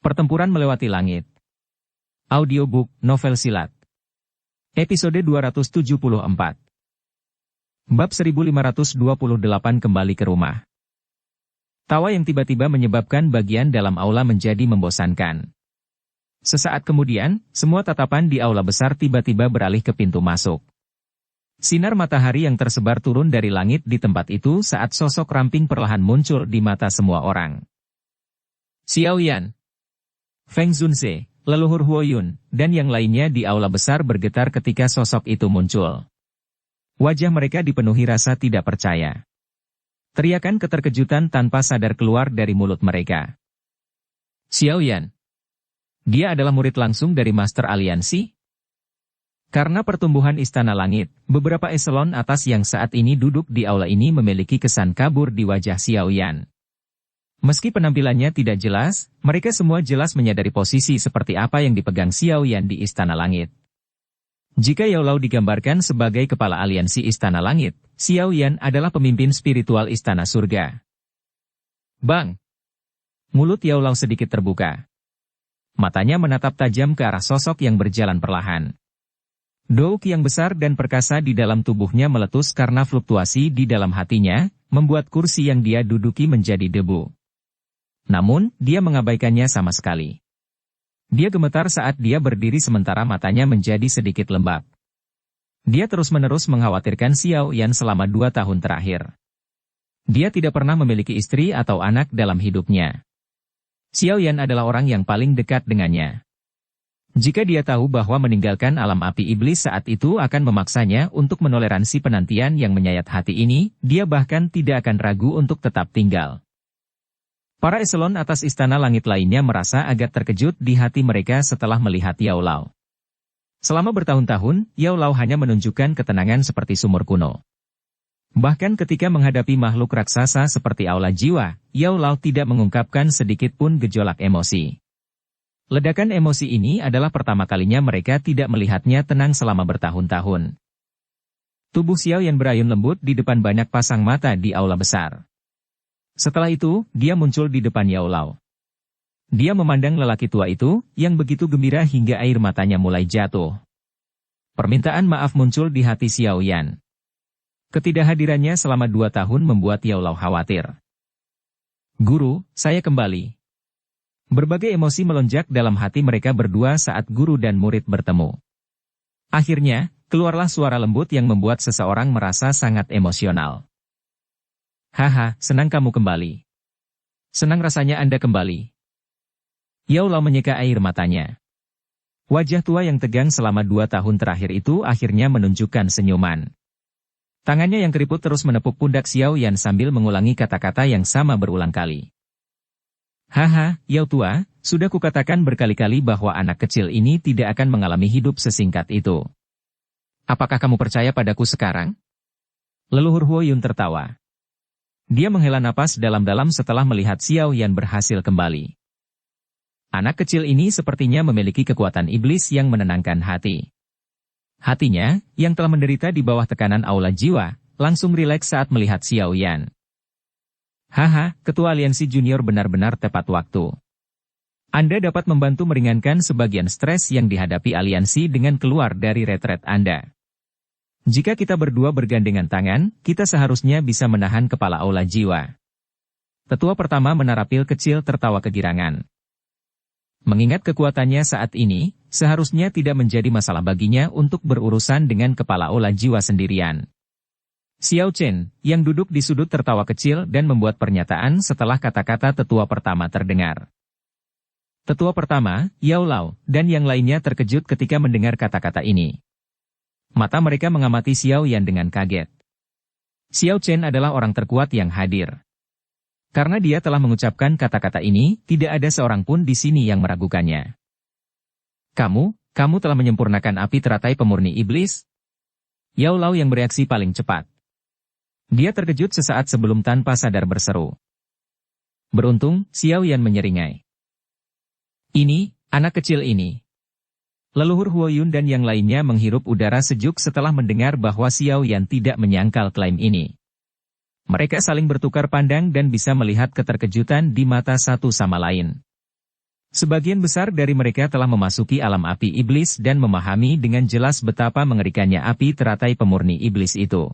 Pertempuran Melewati Langit. Audiobook, novel silat. Episode 274. Bab 1528 Kembali ke Rumah. Tawa yang tiba-tiba menyebabkan bagian dalam aula menjadi membosankan. Sesaat kemudian, semua tatapan di aula besar tiba-tiba beralih ke pintu masuk. Sinar matahari yang tersebar turun dari langit di tempat itu saat sosok ramping perlahan muncul di mata semua orang. Xiao Yan, Feng Zunze, leluhur Huo Yun, dan yang lainnya di aula besar bergetar ketika sosok itu muncul. Wajah mereka dipenuhi rasa tidak percaya. Teriakan keterkejutan tanpa sadar keluar dari mulut mereka. Xiao Yan, dia adalah murid langsung dari Master Aliansi? Karena pertumbuhan Istana Langit, beberapa eselon atas yang saat ini duduk di aula ini memiliki kesan kabur di wajah Xiao Yan. Meski penampilannya tidak jelas, mereka semua jelas menyadari posisi seperti apa yang dipegang Xiao Yan di Istana Langit. Jika Yao Lao digambarkan sebagai kepala aliansi Istana Langit, Xiao Yan adalah pemimpin spiritual Istana Surga. Bang! Mulut Yao Lao sedikit terbuka. Matanya menatap tajam ke arah sosok yang berjalan perlahan. Douk yang besar dan perkasa di dalam tubuhnya meletus karena fluktuasi di dalam hatinya, membuat kursi yang dia duduki menjadi debu. Namun, dia mengabaikannya sama sekali. Dia gemetar saat dia berdiri sementara matanya menjadi sedikit lembab. Dia terus-menerus mengkhawatirkan Xiao Yan selama 2 tahun terakhir. Dia tidak pernah memiliki istri atau anak dalam hidupnya. Xiao Yan adalah orang yang paling dekat dengannya. Jika dia tahu bahwa meninggalkan alam api iblis saat itu akan memaksanya untuk menoleransi penantian yang menyayat hati ini, dia bahkan tidak akan ragu untuk tetap tinggal. Para eselon atas Istana Langit lainnya merasa agak terkejut di hati mereka setelah melihat Yao Lao. Selama bertahun-tahun, Yao Lao hanya menunjukkan ketenangan seperti sumur kuno. Bahkan ketika menghadapi makhluk raksasa seperti aula jiwa, Yao Lao tidak mengungkapkan sedikit pun gejolak emosi. Ledakan emosi ini adalah pertama kalinya mereka tidak melihatnya tenang selama bertahun-tahun. Tubuh Xiao Yan berayun lembut di depan banyak pasang mata di aula besar. Setelah itu, dia muncul di depan Yao Lao. Dia memandang lelaki tua itu, yang begitu gembira hingga air matanya mulai jatuh. Permintaan maaf muncul di hati Xiao Yan. Ketidakhadirannya selama 2 tahun membuat Yao Lao khawatir. Guru, saya kembali. Berbagai emosi melonjak dalam hati mereka berdua saat guru dan murid bertemu. Akhirnya, keluarlah suara lembut yang membuat seseorang merasa sangat emosional. Haha, senang kamu kembali. Senang rasanya Anda kembali. Yao Lao menyeka air matanya. Wajah tua yang tegang selama 2 tahun terakhir itu akhirnya menunjukkan senyuman. Tangannya yang keriput terus menepuk pundak Xiao Yan sambil mengulangi kata-kata yang sama berulang kali. Haha, Yao tua, sudah kukatakan berkali-kali bahwa anak kecil ini tidak akan mengalami hidup sesingkat itu. Apakah kamu percaya padaku sekarang? Leluhur Huo Yun tertawa. Dia menghela napas dalam-dalam setelah melihat Xiao Yan berhasil kembali. Anak kecil ini sepertinya memiliki kekuatan iblis yang menenangkan hati. Hatinya, yang telah menderita di bawah tekanan aula jiwa, langsung rileks saat melihat Xiao Yan. Haha, Ketua Aliansi Junior benar-benar tepat waktu. Anda dapat membantu meringankan sebagian stres yang dihadapi aliansi dengan keluar dari retret Anda. Jika kita berdua bergandengan tangan, kita seharusnya bisa menahan kepala aula jiwa. Tetua pertama menara pil kecil tertawa kegirangan. Mengingat kekuatannya saat ini, seharusnya tidak menjadi masalah baginya untuk berurusan dengan kepala aula jiwa sendirian. Xiao Chen, yang duduk di sudut tertawa kecil dan membuat pernyataan setelah kata-kata tetua pertama terdengar. Tetua pertama, Yao Lao, dan yang lainnya terkejut ketika mendengar kata-kata ini. Mata mereka mengamati Xiao Yan dengan kaget. Xiao Chen adalah orang terkuat yang hadir. Karena dia telah mengucapkan kata-kata ini, tidak ada seorang pun di sini yang meragukannya. Kamu telah menyempurnakan api teratai pemurni iblis? Yao Lao yang bereaksi paling cepat. Dia terkejut sesaat sebelum tanpa sadar berseru. Beruntung, Xiao Yan menyeringai. Ini, anak kecil ini. Leluhur Huo Yun dan yang lainnya menghirup udara sejuk setelah mendengar bahwa Xiao Yan tidak menyangkal klaim ini. Mereka saling bertukar pandang dan bisa melihat keterkejutan di mata satu sama lain. Sebagian besar dari mereka telah memasuki alam api iblis dan memahami dengan jelas betapa mengerikannya api teratai pemurni iblis itu.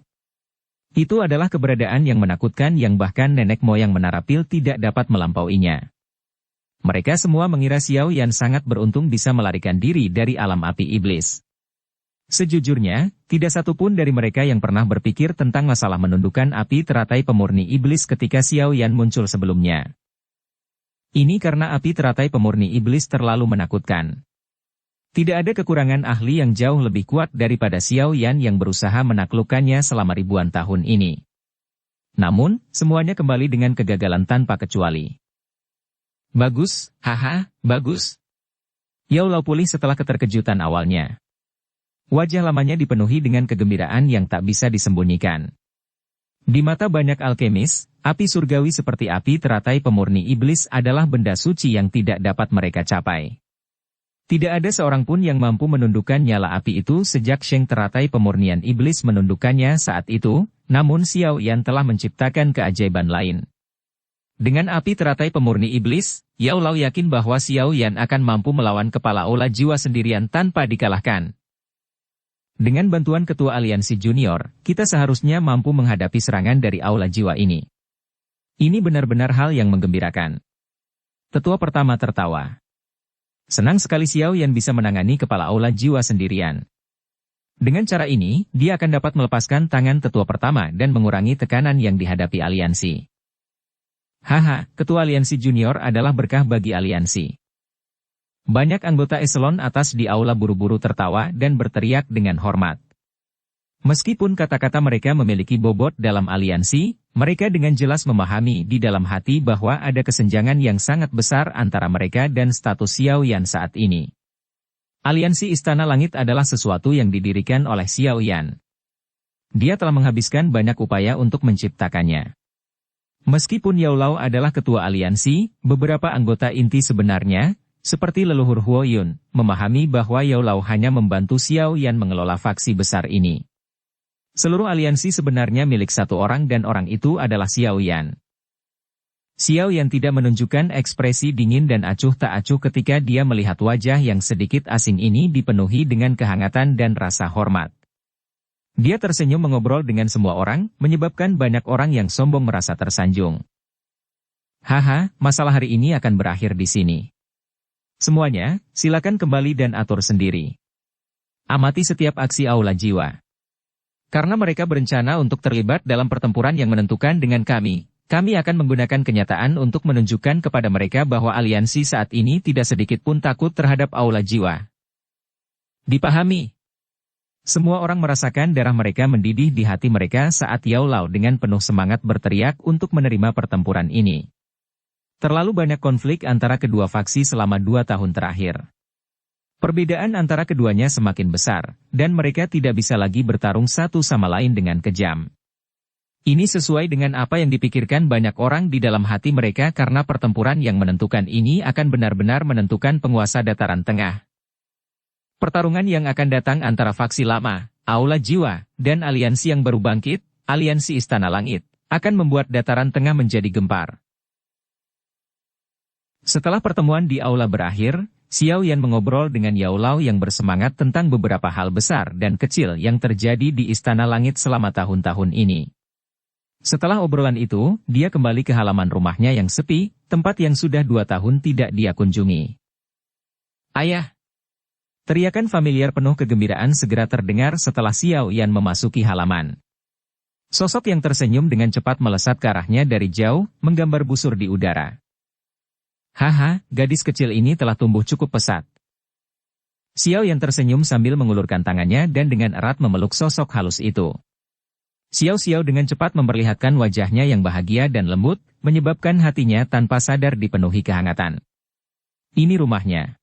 Itu adalah keberadaan yang menakutkan yang bahkan nenek moyang menara pil tidak dapat melampauinya. Mereka semua mengira Xiao Yan sangat beruntung bisa melarikan diri dari alam api iblis. Sejujurnya, tidak satupun dari mereka yang pernah berpikir tentang masalah menundukkan api teratai pemurni iblis ketika Xiao Yan muncul sebelumnya. Ini karena api teratai pemurni iblis terlalu menakutkan. Tidak ada kekurangan ahli yang jauh lebih kuat daripada Xiao Yan yang berusaha menaklukkannya selama ribuan tahun ini. Namun, semuanya kembali dengan kegagalan tanpa kecuali. Bagus, haha, bagus. Yao Lao pulih setelah keterkejutan awalnya. Wajah lamanya dipenuhi dengan kegembiraan yang tak bisa disembunyikan. Di mata banyak alkemis, api surgawi seperti api teratai pemurni iblis adalah benda suci yang tidak dapat mereka capai. Tidak ada seorang pun yang mampu menundukkan nyala api itu sejak Sheng teratai pemurnian iblis menundukkannya saat itu, namun Xiao Yan telah menciptakan keajaiban lain. Dengan api teratai pemurni iblis, Yao Lao yakin bahwa Xiao Yan akan mampu melawan kepala aula jiwa sendirian tanpa dikalahkan. Dengan bantuan ketua aliansi junior, kita seharusnya mampu menghadapi serangan dari aula jiwa ini. Ini benar-benar hal yang menggembirakan. Tetua pertama tertawa. Senang sekali Xiao Yan bisa menangani kepala aula jiwa sendirian. Dengan cara ini, dia akan dapat melepaskan tangan tetua pertama dan mengurangi tekanan yang dihadapi aliansi. Haha, ketua aliansi junior adalah berkah bagi aliansi. Banyak anggota eselon atas di aula buru-buru tertawa dan berteriak dengan hormat. Meskipun kata-kata mereka memiliki bobot dalam aliansi, mereka dengan jelas memahami di dalam hati bahwa ada kesenjangan yang sangat besar antara mereka dan status Xiao Yan saat ini. Aliansi Istana Langit adalah sesuatu yang didirikan oleh Xiao Yan. Dia telah menghabiskan banyak upaya untuk menciptakannya. Meskipun Yao Lao adalah ketua aliansi, beberapa anggota inti sebenarnya, seperti leluhur Huo Yun, memahami bahwa Yao Lao hanya membantu Xiao Yan mengelola faksi besar ini. Seluruh aliansi sebenarnya milik satu orang dan orang itu adalah Xiao Yan. Xiao Yan tidak menunjukkan ekspresi dingin dan acuh tak acuh ketika dia melihat wajah yang sedikit asing ini dipenuhi dengan kehangatan dan rasa hormat. Dia tersenyum mengobrol dengan semua orang, menyebabkan banyak orang yang sombong merasa tersanjung. Haha, masalah hari ini akan berakhir di sini. Semuanya, silakan kembali dan atur sendiri. Amati setiap aksi aula jiwa. Karena mereka berencana untuk terlibat dalam pertempuran yang menentukan dengan kami akan menggunakan kenyataan untuk menunjukkan kepada mereka bahwa aliansi saat ini tidak sedikit pun takut terhadap aula jiwa. Dipahami? Semua orang merasakan darah mereka mendidih di hati mereka saat Yao Lao dengan penuh semangat berteriak untuk menerima pertempuran ini. Terlalu banyak konflik antara kedua faksi selama 2 tahun terakhir. Perbedaan antara keduanya semakin besar, dan mereka tidak bisa lagi bertarung satu sama lain dengan kejam. Ini sesuai dengan apa yang dipikirkan banyak orang di dalam hati mereka karena pertempuran yang menentukan ini akan benar-benar menentukan penguasa dataran tengah. Pertarungan yang akan datang antara faksi lama, aula jiwa, dan aliansi yang baru bangkit, aliansi Istana Langit, akan membuat dataran tengah menjadi gempar. Setelah pertemuan di aula berakhir, Xiao Yan mengobrol dengan Yao Lao yang bersemangat tentang beberapa hal besar dan kecil yang terjadi di Istana Langit selama tahun-tahun ini. Setelah obrolan itu, dia kembali ke halaman rumahnya yang sepi, tempat yang sudah 2 tahun tidak dia kunjungi. Ayah! Teriakan familiar penuh kegembiraan segera terdengar setelah Xiao Yan memasuki halaman. Sosok yang tersenyum dengan cepat melesat ke arahnya dari jauh, menggambar busur di udara. Haha, gadis kecil ini telah tumbuh cukup pesat. Xiao Yan tersenyum sambil mengulurkan tangannya dan dengan erat memeluk sosok halus itu. Xiao dengan cepat memperlihatkan wajahnya yang bahagia dan lembut, menyebabkan hatinya tanpa sadar dipenuhi kehangatan. Ini rumahnya.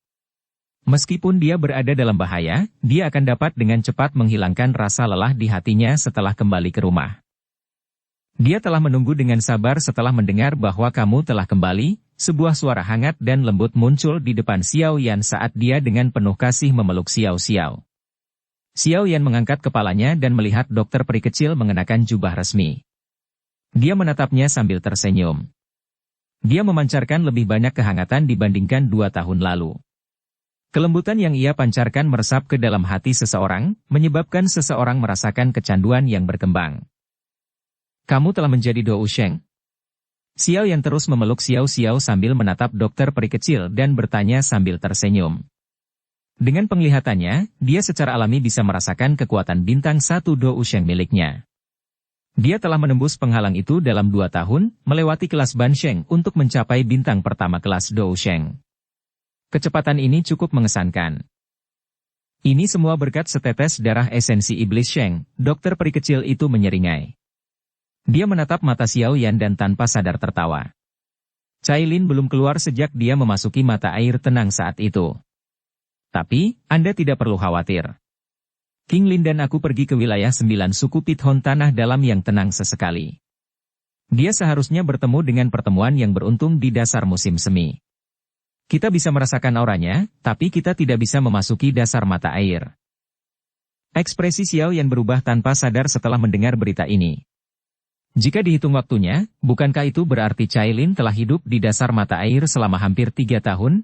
Meskipun dia berada dalam bahaya, dia akan dapat dengan cepat menghilangkan rasa lelah di hatinya setelah kembali ke rumah. Dia telah menunggu dengan sabar setelah mendengar bahwa kamu telah kembali. Sebuah suara hangat dan lembut muncul di depan Xiao Yan saat dia dengan penuh kasih memeluk Xiao. Xiao Yan mengangkat kepalanya dan melihat dokter peri kecil mengenakan jubah resmi. Dia menatapnya sambil tersenyum. Dia memancarkan lebih banyak kehangatan dibandingkan 2 tahun lalu. Kelembutan yang ia pancarkan meresap ke dalam hati seseorang, menyebabkan seseorang merasakan kecanduan yang berkembang. Kamu telah menjadi Dou Sheng. Xiao Yan terus memeluk Xiao Xiao sambil menatap dokter peri kecil dan bertanya sambil tersenyum. Dengan penglihatannya, dia secara alami bisa merasakan kekuatan bintang 1 Dou Sheng miliknya. Dia telah menembus penghalang itu dalam 2 tahun, melewati kelas Ban Sheng untuk mencapai bintang pertama kelas Dou Sheng. Kecepatan ini cukup mengesankan. Ini semua berkat setetes darah esensi iblis Sheng, dokter peri kecil itu menyeringai. Dia menatap mata Xiao Yan dan tanpa sadar tertawa. Cailin belum keluar sejak dia memasuki mata air tenang saat itu. Tapi, Anda tidak perlu khawatir. King Lin dan aku pergi ke wilayah 9 suku Pithon tanah dalam yang tenang sesekali. Dia seharusnya bertemu dengan pertemuan yang beruntung di dasar musim semi. Kita bisa merasakan auranya, tapi kita tidak bisa memasuki dasar mata air. Ekspresi Xiao Yan berubah tanpa sadar setelah mendengar berita ini. Jika dihitung waktunya, bukankah itu berarti Cailin telah hidup di dasar mata air selama hampir 3 tahun?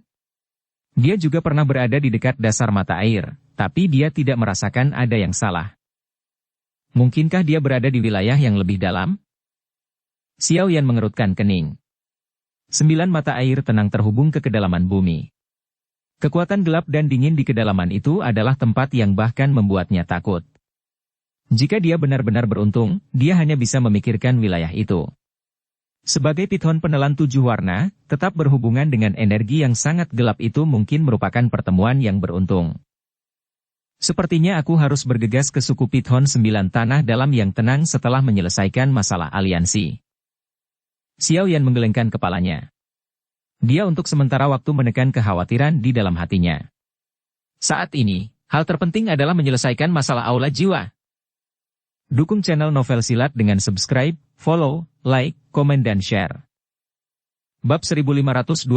Dia juga pernah berada di dekat dasar mata air, tapi dia tidak merasakan ada yang salah. Mungkinkah dia berada di wilayah yang lebih dalam? Xiao Yan mengerutkan kening. 9 mata air tenang terhubung ke kedalaman bumi. Kekuatan gelap dan dingin di kedalaman itu adalah tempat yang bahkan membuatnya takut. Jika dia benar-benar beruntung, dia hanya bisa memikirkan wilayah itu. Sebagai Pithon penelan 7 warna, tetap berhubungan dengan energi yang sangat gelap itu mungkin merupakan pertemuan yang beruntung. Sepertinya aku harus bergegas ke suku Pithon 9 tanah dalam yang tenang setelah menyelesaikan masalah aliansi. Xiao Yan menggelengkan kepalanya. Dia untuk sementara waktu menekan kekhawatiran di dalam hatinya. Saat ini, hal terpenting adalah menyelesaikan masalah aula jiwa. Dukung channel Novel Silat dengan subscribe, follow, like, komen dan share. Bab 1529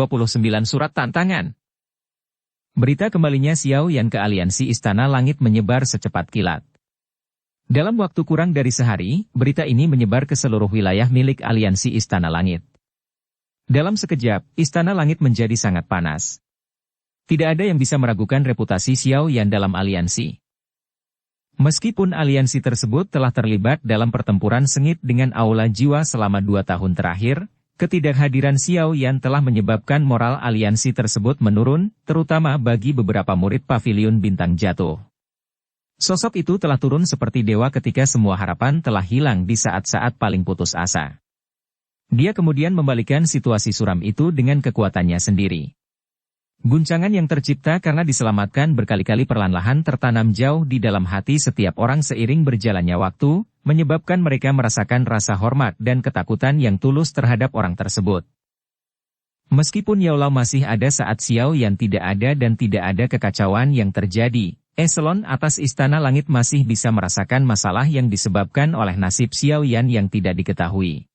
Surat Tantangan. Berita kembalinya Xiao Yan ke aliansi Istana Langit menyebar secepat kilat. Dalam waktu kurang dari sehari, berita ini menyebar ke seluruh wilayah milik aliansi Istana Langit. Dalam sekejap, Istana Langit menjadi sangat panas. Tidak ada yang bisa meragukan reputasi Xiao Yan dalam aliansi. Meskipun aliansi tersebut telah terlibat dalam pertempuran sengit dengan aula jiwa selama 2 tahun terakhir, ketidakhadiran Xiao Yan telah menyebabkan moral aliansi tersebut menurun, terutama bagi beberapa murid pavilion bintang jatuh. Sosok itu telah turun seperti dewa ketika semua harapan telah hilang di saat-saat paling putus asa. Dia kemudian membalikan situasi suram itu dengan kekuatannya sendiri. Guncangan yang tercipta karena diselamatkan berkali-kali perlahan-lahan tertanam jauh di dalam hati setiap orang seiring berjalannya waktu, menyebabkan mereka merasakan rasa hormat dan ketakutan yang tulus terhadap orang tersebut. Meskipun Yaolau masih ada saat Xiao Yan tidak ada dan tidak ada kekacauan yang terjadi, eselon atas Istana Langit masih bisa merasakan masalah yang disebabkan oleh nasib Xiao Yan yang tidak diketahui.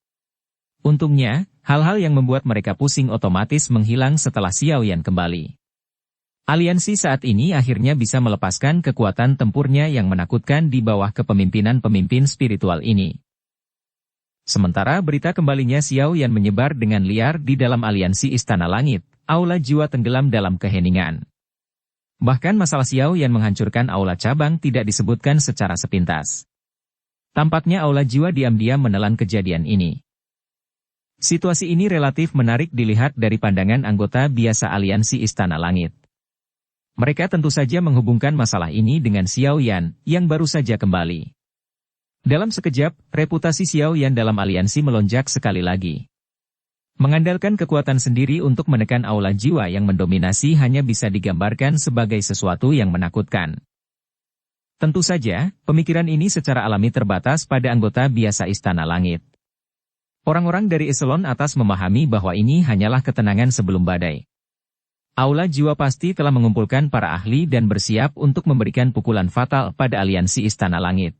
Untungnya, hal-hal yang membuat mereka pusing otomatis menghilang setelah Xiao Yan kembali. Aliansi saat ini akhirnya bisa melepaskan kekuatan tempurnya yang menakutkan di bawah kepemimpinan pemimpin spiritual ini. Sementara berita kembalinya Xiao Yan menyebar dengan liar di dalam aliansi Istana Langit, aula jiwa tenggelam dalam keheningan. Bahkan masalah Xiao Yan menghancurkan aula cabang tidak disebutkan secara sepintas. Tampaknya aula jiwa diam-diam menelan kejadian ini. Situasi ini relatif menarik dilihat dari pandangan anggota biasa aliansi Istana Langit. Mereka tentu saja menghubungkan masalah ini dengan Xiao Yan, yang baru saja kembali. Dalam sekejap, reputasi Xiao Yan dalam aliansi melonjak sekali lagi. Mengandalkan kekuatan sendiri untuk menekan aula jiwa yang mendominasi hanya bisa digambarkan sebagai sesuatu yang menakutkan. Tentu saja, pemikiran ini secara alami terbatas pada anggota biasa Istana Langit. Orang-orang dari eselon atas memahami bahwa ini hanyalah ketenangan sebelum badai. Aula jiwa pasti telah mengumpulkan para ahli dan bersiap untuk memberikan pukulan fatal pada aliansi Istana Langit.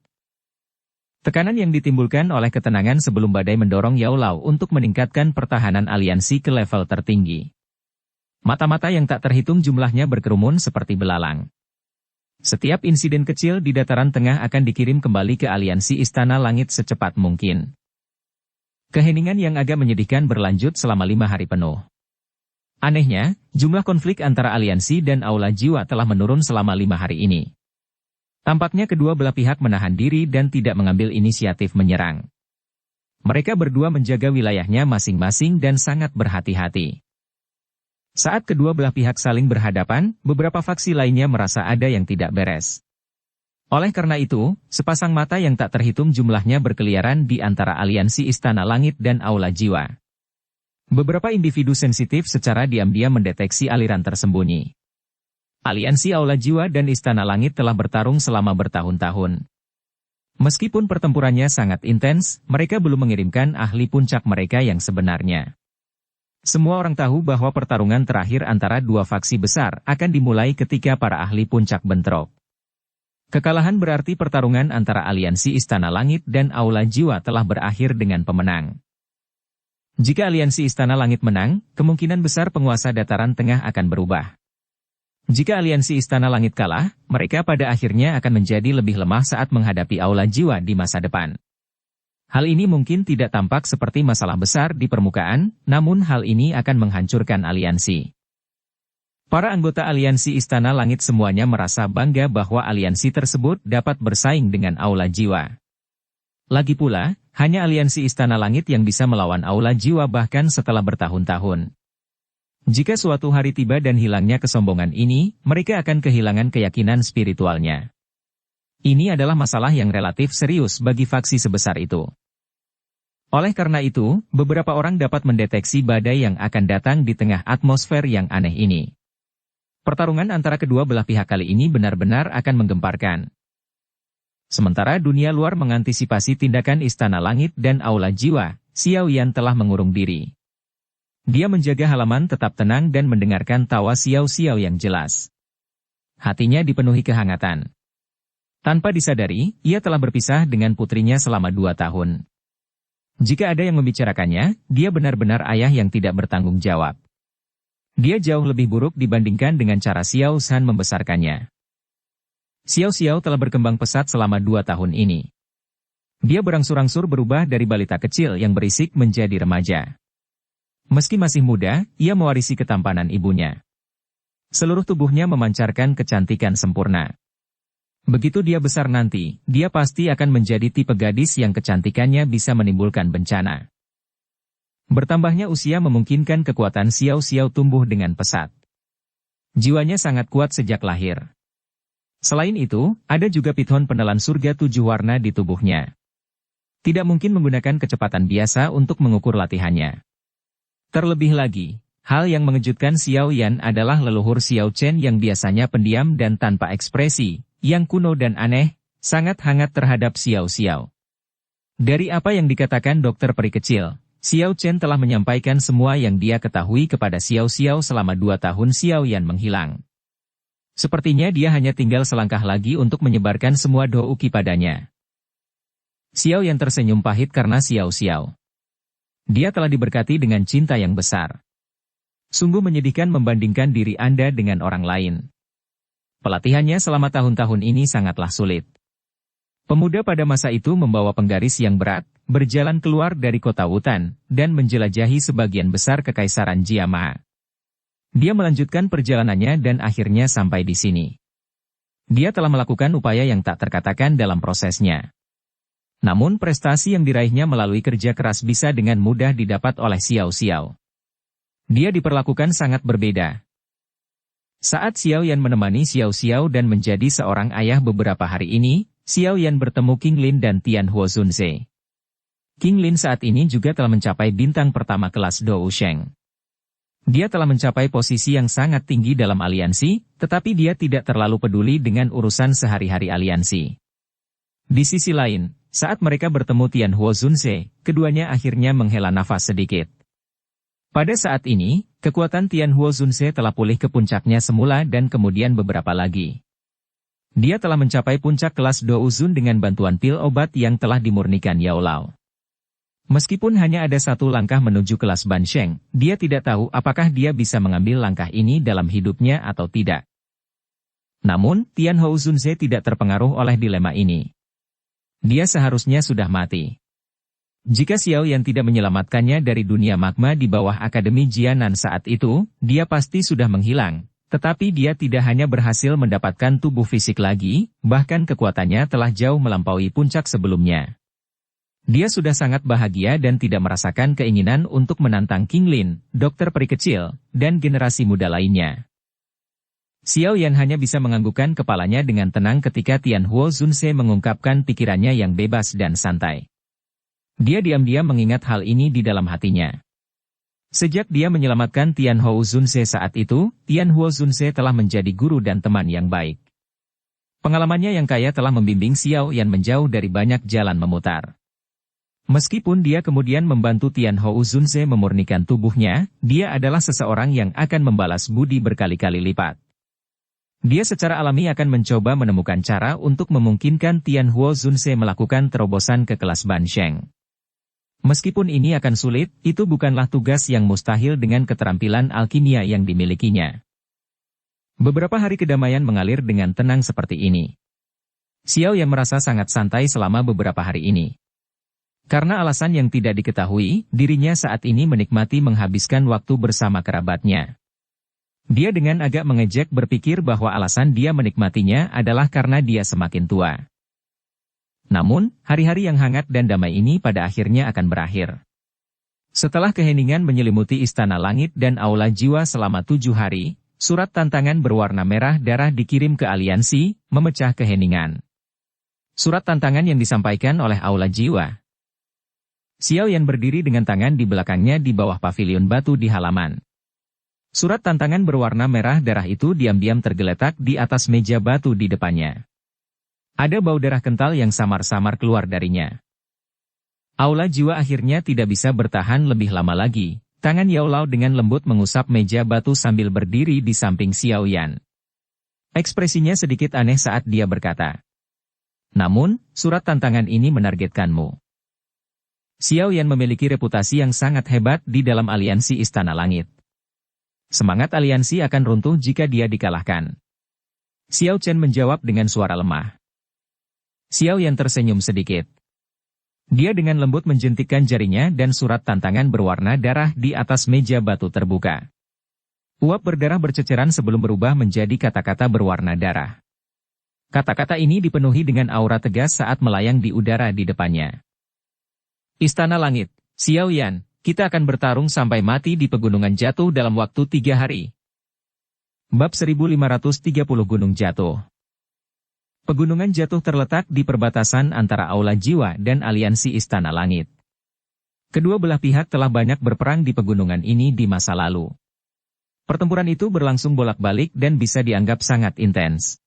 Tekanan yang ditimbulkan oleh ketenangan sebelum badai mendorong Yaolau untuk meningkatkan pertahanan aliansi ke level tertinggi. Mata-mata yang tak terhitung jumlahnya berkerumun seperti belalang. Setiap insiden kecil di dataran tengah akan dikirim kembali ke aliansi Istana Langit secepat mungkin. Keheningan yang agak menyedihkan berlanjut selama 5 hari penuh. Anehnya, jumlah konflik antara aliansi dan Aula Jiwa telah menurun selama 5 hari ini. Tampaknya kedua belah pihak menahan diri dan tidak mengambil inisiatif menyerang. Mereka berdua menjaga wilayahnya masing-masing dan sangat berhati-hati. Saat kedua belah pihak saling berhadapan, beberapa faksi lainnya merasa ada yang tidak beres. Oleh karena itu, sepasang mata yang tak terhitung jumlahnya berkeliaran di antara aliansi Istana Langit dan Aula Jiwa. Beberapa individu sensitif secara diam-diam mendeteksi aliran tersembunyi. Aliansi Aula Jiwa dan Istana Langit telah bertarung selama bertahun-tahun. Meskipun pertempurannya sangat intens, mereka belum mengirimkan ahli puncak mereka yang sebenarnya. Semua orang tahu bahwa pertarungan terakhir antara dua faksi besar akan dimulai ketika para ahli puncak bentrok. Kekalahan berarti pertarungan antara aliansi Istana Langit dan Aula Jiwa telah berakhir dengan pemenang. Jika aliansi Istana Langit menang, kemungkinan besar penguasa dataran tengah akan berubah. Jika aliansi Istana Langit kalah, mereka pada akhirnya akan menjadi lebih lemah saat menghadapi Aula Jiwa di masa depan. Hal ini mungkin tidak tampak seperti masalah besar di permukaan, namun hal ini akan menghancurkan aliansi. Para anggota aliansi Istana Langit semuanya merasa bangga bahwa aliansi tersebut dapat bersaing dengan Aula Jiwa. Lagi pula, hanya aliansi Istana Langit yang bisa melawan Aula Jiwa bahkan setelah bertahun-tahun. Jika suatu hari tiba dan hilangnya kesombongan ini, mereka akan kehilangan keyakinan spiritualnya. Ini adalah masalah yang relatif serius bagi faksi sebesar itu. Oleh karena itu, beberapa orang dapat mendeteksi badai yang akan datang di tengah atmosfer yang aneh ini. Pertarungan antara kedua belah pihak kali ini benar-benar akan menggemparkan. Sementara dunia luar mengantisipasi tindakan Istana Langit dan Aula Jiwa, Xiao Yan telah mengurung diri. Dia menjaga halaman tetap tenang dan mendengarkan tawa Xiao yang jelas. Hatinya dipenuhi kehangatan. Tanpa disadari, ia telah berpisah dengan putrinya selama 2 tahun. Jika ada yang membicarakannya, dia benar-benar ayah yang tidak bertanggung jawab. Dia jauh lebih buruk dibandingkan dengan cara Xiao San membesarkannya. Xiao telah berkembang pesat selama 2 tahun ini. Dia berangsur-angsur berubah dari balita kecil yang berisik menjadi remaja. Meski masih muda, ia mewarisi ketampanan ibunya. Seluruh tubuhnya memancarkan kecantikan sempurna. Begitu dia besar nanti, dia pasti akan menjadi tipe gadis yang kecantikannya bisa menimbulkan bencana. Bertambahnya usia memungkinkan kekuatan Xiao tumbuh dengan pesat. Jiwanya sangat kuat sejak lahir. Selain itu, ada juga piton penelan surga 7 warna di tubuhnya. Tidak mungkin menggunakan kecepatan biasa untuk mengukur latihannya. Terlebih lagi, hal yang mengejutkan Xiao Yan adalah leluhur Xiao Chen yang biasanya pendiam dan tanpa ekspresi, yang kuno dan aneh, sangat hangat terhadap Xiao. Dari apa yang dikatakan dokter peri kecil, Xiao Chen telah menyampaikan semua yang dia ketahui kepada Xiao selama 2 tahun Xiao Yan menghilang. Sepertinya dia hanya tinggal selangkah lagi untuk menyebarkan semua douki padanya. Xiao Yan tersenyum pahit karena Xiao. Dia telah diberkati dengan cinta yang besar. Sungguh menyedihkan membandingkan diri Anda dengan orang lain. Pelatihannya selama tahun-tahun ini sangatlah sulit. Pemuda pada masa itu membawa penggaris yang berat, berjalan keluar dari kota Wutan, dan menjelajahi sebagian besar kekaisaran Jiama. Dia melanjutkan perjalanannya dan akhirnya sampai di sini. Dia telah melakukan upaya yang tak terkatakan dalam prosesnya. Namun prestasi yang diraihnya melalui kerja keras bisa dengan mudah didapat oleh Xiao. Dia diperlakukan sangat berbeda. Saat Xiao Yan menemani Xiao dan menjadi seorang ayah beberapa hari ini, Xiao Yan bertemu King Lin dan Tian Huo Zunze. King Lin saat ini juga telah mencapai bintang pertama kelas Dou Sheng. Dia telah mencapai posisi yang sangat tinggi dalam aliansi, tetapi dia tidak terlalu peduli dengan urusan sehari-hari aliansi. Di sisi lain, saat mereka bertemu Tian Huo Zunze, keduanya akhirnya menghela nafas sedikit. Pada saat ini, kekuatan Tian Huo Zunze telah pulih ke puncaknya semula dan kemudian beberapa lagi. Dia telah mencapai puncak kelas Dou Zun dengan bantuan pil obat yang telah dimurnikan Yao Lao. Meskipun hanya ada 1 langkah menuju kelas Ban Sheng, dia tidak tahu apakah dia bisa mengambil langkah ini dalam hidupnya atau tidak. Namun, Tian Huo Zunze tidak terpengaruh oleh dilema ini. Dia seharusnya sudah mati. Jika Xiao Yan tidak menyelamatkannya dari dunia magma di bawah Akademi Jianan saat itu, dia pasti sudah menghilang. Tetapi dia tidak hanya berhasil mendapatkan tubuh fisik lagi, bahkan kekuatannya telah jauh melampaui puncak sebelumnya. Dia sudah sangat bahagia dan tidak merasakan keinginan untuk menantang King Lin, dokter peri kecil, dan generasi muda lainnya. Xiao Yan hanya bisa menganggukkan kepalanya dengan tenang ketika Tianhuo Zunse mengungkapkan pikirannya yang bebas dan santai. Dia diam-diam mengingat hal ini di dalam hatinya. Sejak dia menyelamatkan Tianhuo Zunse saat itu, Tianhuo Zunse telah menjadi guru dan teman yang baik. Pengalamannya yang kaya telah membimbing Xiao Yan menjauh dari banyak jalan memutar. Meskipun dia kemudian membantu Tianhuo Zunse memurnikan tubuhnya, dia adalah seseorang yang akan membalas budi berkali-kali lipat. Dia secara alami akan mencoba menemukan cara untuk memungkinkan Tianhuo Zunse melakukan terobosan ke kelas Bansheng. Meskipun ini akan sulit, itu bukanlah tugas yang mustahil dengan keterampilan alkimia yang dimilikinya. Beberapa hari kedamaian mengalir dengan tenang seperti ini. Xiao Yan merasa sangat santai selama beberapa hari ini. Karena alasan yang tidak diketahui, dirinya saat ini menikmati menghabiskan waktu bersama kerabatnya. Dia dengan agak mengejek berpikir bahwa alasan dia menikmatinya adalah karena dia semakin tua. Namun, hari-hari yang hangat dan damai ini pada akhirnya akan berakhir. Setelah keheningan menyelimuti Istana Langit dan Aula Jiwa selama 7 hari, surat tantangan berwarna merah darah dikirim ke aliansi, memecah keheningan. Surat tantangan yang disampaikan oleh Aula Jiwa. Xiao Yan berdiri dengan tangan di belakangnya di bawah pavilion batu di halaman. Surat tantangan berwarna merah darah itu diam-diam tergeletak di atas meja batu di depannya. Ada bau darah kental yang samar-samar keluar darinya. Aula Jiwa akhirnya tidak bisa bertahan lebih lama lagi. Tangan Yao Lao dengan lembut mengusap meja batu sambil berdiri di samping Xiao Yan. Ekspresinya sedikit aneh saat dia berkata, "Namun, surat tantangan ini menargetkanmu." Xiao Yan memiliki reputasi yang sangat hebat di dalam aliansi Istana Langit. Semangat aliansi akan runtuh jika dia dikalahkan. Xiao Chen menjawab dengan suara lemah. Xiao Yan tersenyum sedikit. Dia dengan lembut menjentikkan jarinya dan surat tantangan berwarna darah di atas meja batu terbuka. Uap berdarah berceceran sebelum berubah menjadi kata-kata berwarna darah. Kata-kata ini dipenuhi dengan aura tegas saat melayang di udara di depannya. Istana Langit, Xiao Yan, kita akan bertarung sampai mati di Pegunungan Jatuh dalam waktu 3 hari. Bab 1530 Gunung Jatuh. Pegunungan Jatuh terletak di perbatasan antara Aula Jiwa dan Aliansi Istana Langit. Kedua belah pihak telah banyak berperang di pegunungan ini di masa lalu. Pertempuran itu berlangsung bolak-balik dan bisa dianggap sangat intens.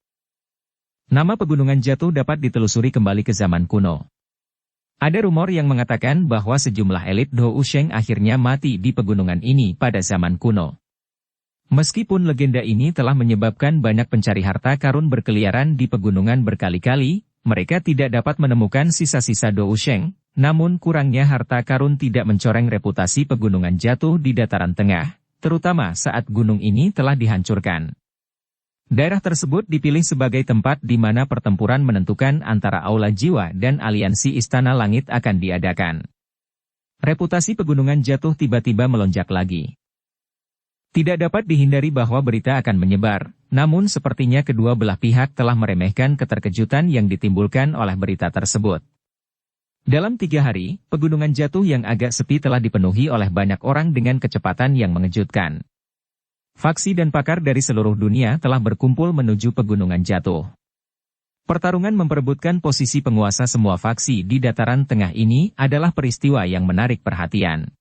Nama Pegunungan Jatuh dapat ditelusuri kembali ke zaman kuno. Ada rumor yang mengatakan bahwa sejumlah elit Dou Sheng akhirnya mati di pegunungan ini pada zaman kuno. Meskipun legenda ini telah menyebabkan banyak pencari harta karun berkeliaran di pegunungan berkali-kali, mereka tidak dapat menemukan sisa-sisa Dou Sheng, namun kurangnya harta karun tidak mencoreng reputasi Pegunungan Jatuh di dataran tengah, terutama saat gunung ini telah dihancurkan. Daerah tersebut dipilih sebagai tempat di mana pertempuran menentukan antara Aula Jiwa dan Aliansi Istana Langit akan diadakan. Reputasi Pegunungan Jatuh tiba-tiba melonjak lagi. Tidak dapat dihindari bahwa berita akan menyebar, namun sepertinya kedua belah pihak telah meremehkan keterkejutan yang ditimbulkan oleh berita tersebut. Dalam 3 hari, Pegunungan Jatuh yang agak sepi telah dipenuhi oleh banyak orang dengan kecepatan yang mengejutkan. Faksi dan pakar dari seluruh dunia telah berkumpul menuju Pegunungan Jatuh. Pertarungan memperebutkan posisi penguasa semua faksi di dataran tengah ini adalah peristiwa yang menarik perhatian.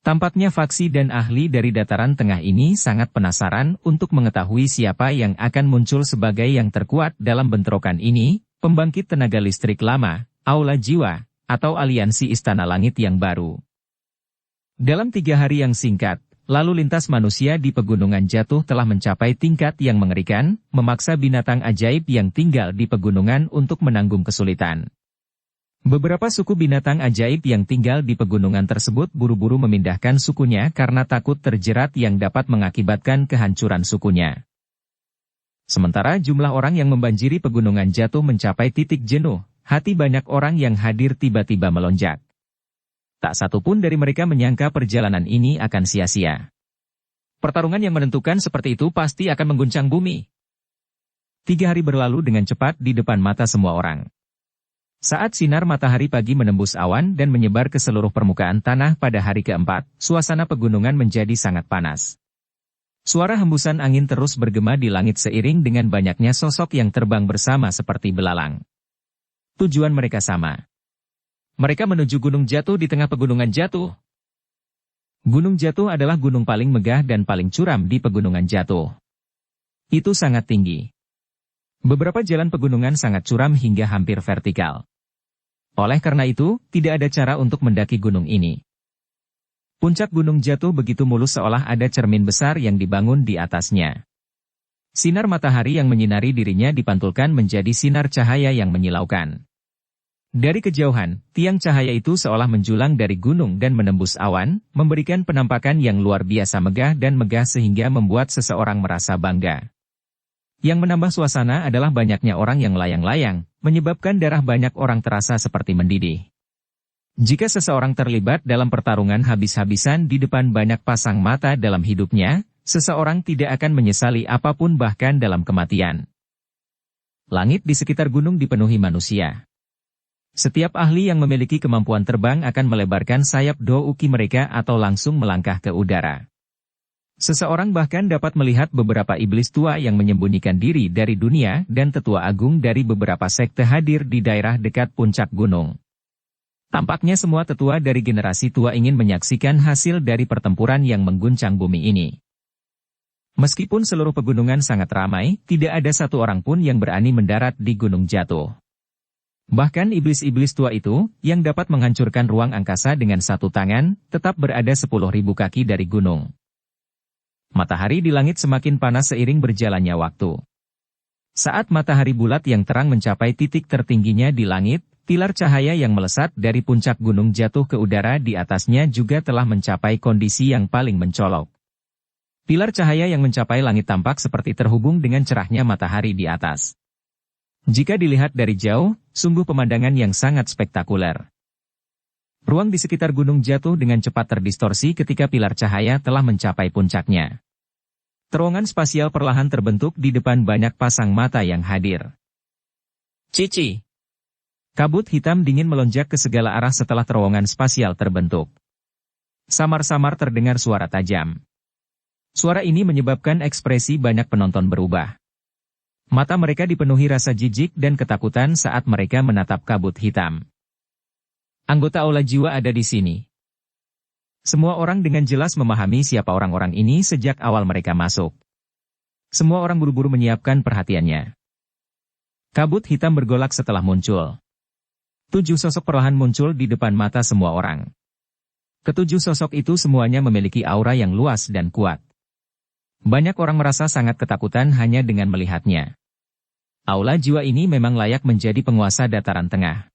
Tampaknya faksi dan ahli dari dataran tengah ini sangat penasaran untuk mengetahui siapa yang akan muncul sebagai yang terkuat dalam bentrokan ini, pembangkit tenaga listrik lama, Aula Jiwa, atau Aliansi Istana Langit yang baru. Dalam 3 hari yang singkat, lalu lintas manusia di Pegunungan Jatuh telah mencapai tingkat yang mengerikan, memaksa binatang ajaib yang tinggal di pegunungan untuk menanggung kesulitan. Beberapa suku binatang ajaib yang tinggal di pegunungan tersebut buru-buru memindahkan sukunya karena takut terjerat yang dapat mengakibatkan kehancuran sukunya. Sementara jumlah orang yang membanjiri Pegunungan Jatuh mencapai titik jenuh, hati banyak orang yang hadir tiba-tiba melonjak. Tak satu pun dari mereka menyangka perjalanan ini akan sia-sia. Pertarungan yang menentukan seperti itu pasti akan mengguncang bumi. 3 hari berlalu dengan cepat di depan mata semua orang. Saat sinar matahari pagi menembus awan dan menyebar ke seluruh permukaan tanah pada hari keempat, suasana pegunungan menjadi sangat panas. Suara hembusan angin terus bergema di langit seiring dengan banyaknya sosok yang terbang bersama seperti belalang. Tujuan mereka sama. Mereka menuju Gunung Jatuh di tengah pegunungan Jatuh. Gunung Jatuh adalah gunung paling megah dan paling curam di pegunungan Jatuh. Itu sangat tinggi. Beberapa jalan pegunungan sangat curam hingga hampir vertikal. Oleh karena itu, tidak ada cara untuk mendaki gunung ini. Puncak Gunung Jatuh begitu mulus seolah ada cermin besar yang dibangun di atasnya. Sinar matahari yang menyinari dirinya dipantulkan menjadi sinar cahaya yang menyilaukan. Dari kejauhan, tiang cahaya itu seolah menjulang dari gunung dan menembus awan, memberikan penampakan yang luar biasa megah dan megah sehingga membuat seseorang merasa bangga. Yang menambah suasana adalah banyaknya orang yang melayang-layang, menyebabkan darah banyak orang terasa seperti mendidih. Jika seseorang terlibat dalam pertarungan habis-habisan di depan banyak pasang mata dalam hidupnya, seseorang tidak akan menyesali apapun bahkan dalam kematian. Langit di sekitar gunung dipenuhi manusia. Setiap ahli yang memiliki kemampuan terbang akan melebarkan sayap douki mereka atau langsung melangkah ke udara. Seseorang bahkan dapat melihat beberapa iblis tua yang menyembunyikan diri dari dunia dan tetua agung dari beberapa sekte hadir di daerah dekat puncak gunung. Tampaknya semua tetua dari generasi tua ingin menyaksikan hasil dari pertempuran yang mengguncang bumi ini. Meskipun seluruh pegunungan sangat ramai, tidak ada satu orang pun yang berani mendarat di Gunung Jatuh. Bahkan iblis-iblis tua itu, yang dapat menghancurkan ruang angkasa dengan satu tangan, tetap berada 10.000 kaki dari gunung. Matahari di langit semakin panas seiring berjalannya waktu. Saat matahari bulat yang terang mencapai titik tertingginya di langit, pilar cahaya yang melesat dari puncak Gunung Jatuh ke udara di atasnya juga telah mencapai kondisi yang paling mencolok. Pilar cahaya yang mencapai langit tampak seperti terhubung dengan cerahnya matahari di atas. Jika dilihat dari jauh, sungguh pemandangan yang sangat spektakuler. Ruang di sekitar Gunung Jatuh dengan cepat terdistorsi ketika pilar cahaya telah mencapai puncaknya. Terowongan spasial perlahan terbentuk di depan banyak pasang mata yang hadir. Cici! Kabut hitam dingin melonjak ke segala arah setelah terowongan spasial terbentuk. Samar-samar terdengar suara tajam. Suara ini menyebabkan ekspresi banyak penonton berubah. Mata mereka dipenuhi rasa jijik dan ketakutan saat mereka menatap kabut hitam. Anggota Aula Jiwa ada di sini. Semua orang dengan jelas memahami siapa orang-orang ini sejak awal mereka masuk. Semua orang buru-buru menyiapkan perhatiannya. Kabut hitam bergolak setelah muncul. 7 sosok perlahan muncul di depan mata semua orang. Ketujuh sosok itu semuanya memiliki aura yang luas dan kuat. Banyak orang merasa sangat ketakutan hanya dengan melihatnya. Aula Jiwa ini memang layak menjadi penguasa dataran tengah.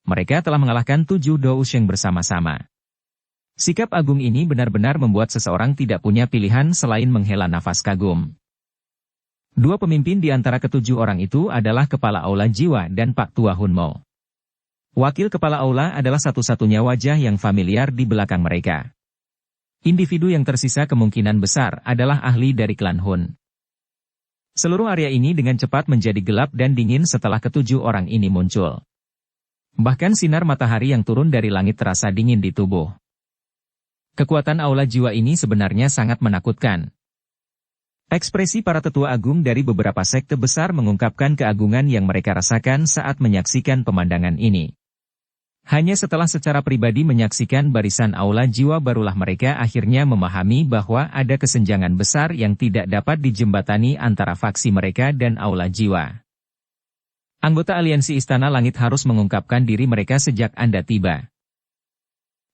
Mereka telah mengalahkan 7 Dousheng bersama-sama. Sikap agung ini benar-benar membuat seseorang tidak punya pilihan selain menghela nafas kagum. 2 pemimpin di antara ketujuh orang itu adalah Kepala Aula Jiwa dan Pak Tua Hunmo. Wakil Kepala Aula adalah satu-satunya wajah yang familiar di belakang mereka. Individu yang tersisa kemungkinan besar adalah ahli dari klan Hun. Seluruh area ini dengan cepat menjadi gelap dan dingin setelah ketujuh orang ini muncul. Bahkan sinar matahari yang turun dari langit terasa dingin di tubuh. Kekuatan Aula Jiwa ini sebenarnya sangat menakutkan. Ekspresi para tetua agung dari beberapa sekte besar mengungkapkan keagungan yang mereka rasakan saat menyaksikan pemandangan ini. Hanya setelah secara pribadi menyaksikan barisan Aula Jiwa barulah mereka akhirnya memahami bahwa ada kesenjangan besar yang tidak dapat dijembatani antara faksi mereka dan Aula Jiwa. Anggota aliansi Istana Langit harus mengungkapkan diri mereka sejak Anda tiba.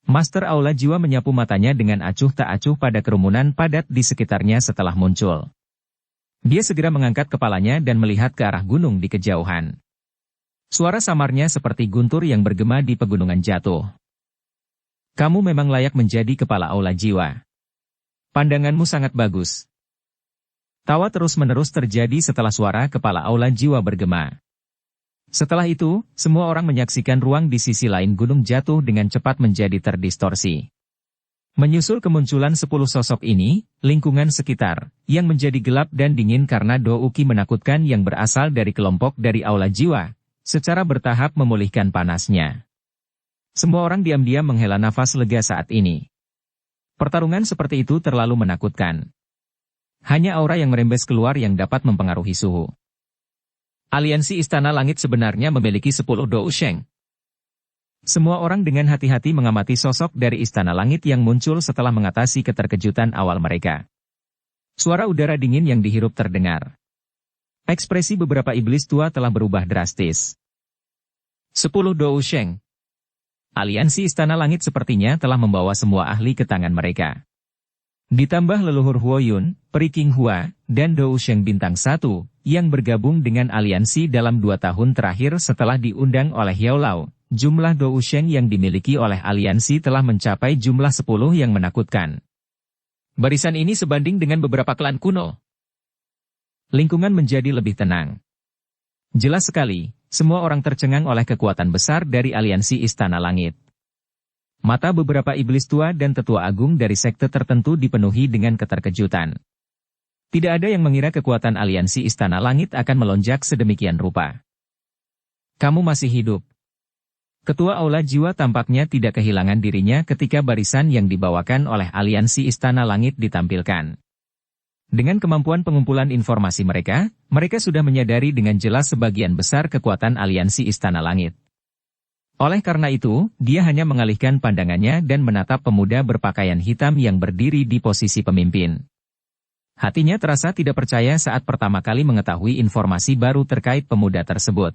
Master Aula Jiwa menyapu matanya dengan acuh tak acuh pada kerumunan padat di sekitarnya setelah muncul. Dia segera mengangkat kepalanya dan melihat ke arah gunung di kejauhan. Suara samarnya seperti guntur yang bergema di pegunungan Jatuh. Kamu memang layak menjadi kepala Aula Jiwa. Pandanganmu sangat bagus. Tawa terus-menerus terjadi setelah suara kepala Aula Jiwa bergema. Setelah itu, semua orang menyaksikan ruang di sisi lain gunung jatuh dengan cepat menjadi terdistorsi. Menyusul kemunculan 10 sosok ini, lingkungan sekitar, yang menjadi gelap dan dingin karena douki menakutkan yang berasal dari kelompok dari Aula Jiwa, secara bertahap memulihkan panasnya. Semua orang diam-diam menghela nafas lega saat ini. Pertarungan seperti itu terlalu menakutkan. Hanya aura yang merembes keluar yang dapat mempengaruhi suhu. Aliansi Istana Langit sebenarnya memiliki 10 dousheng. Semua orang dengan hati-hati mengamati sosok dari Istana Langit yang muncul setelah mengatasi keterkejutan awal mereka. Suara udara dingin yang dihirup terdengar. Ekspresi beberapa iblis tua telah berubah drastis. 10 dousheng. Aliansi Istana Langit sepertinya telah membawa semua ahli ke tangan mereka. Ditambah leluhur Huoyun, Peri King Hua, dan Dousheng Bintang 1, yang bergabung dengan aliansi dalam 2 tahun terakhir setelah diundang oleh Yao Lao, jumlah Dousheng yang dimiliki oleh aliansi telah mencapai jumlah 10 yang menakutkan. Barisan ini sebanding dengan beberapa klan kuno. Lingkungan menjadi lebih tenang. Jelas sekali, semua orang tercengang oleh kekuatan besar dari aliansi Istana Langit. Mata beberapa iblis tua dan tetua agung dari sekte tertentu dipenuhi dengan keterkejutan. Tidak ada yang mengira kekuatan aliansi Istana Langit akan melonjak sedemikian rupa. Kamu masih hidup. Ketua Aula Jiwa tampaknya tidak kehilangan dirinya ketika barisan yang dibawakan oleh aliansi Istana Langit ditampilkan. Dengan kemampuan pengumpulan informasi mereka sudah menyadari dengan jelas sebagian besar kekuatan aliansi Istana Langit. Oleh karena itu, dia hanya mengalihkan pandangannya dan menatap pemuda berpakaian hitam yang berdiri di posisi pemimpin. Hatinya terasa tidak percaya saat pertama kali mengetahui informasi baru terkait pemuda tersebut.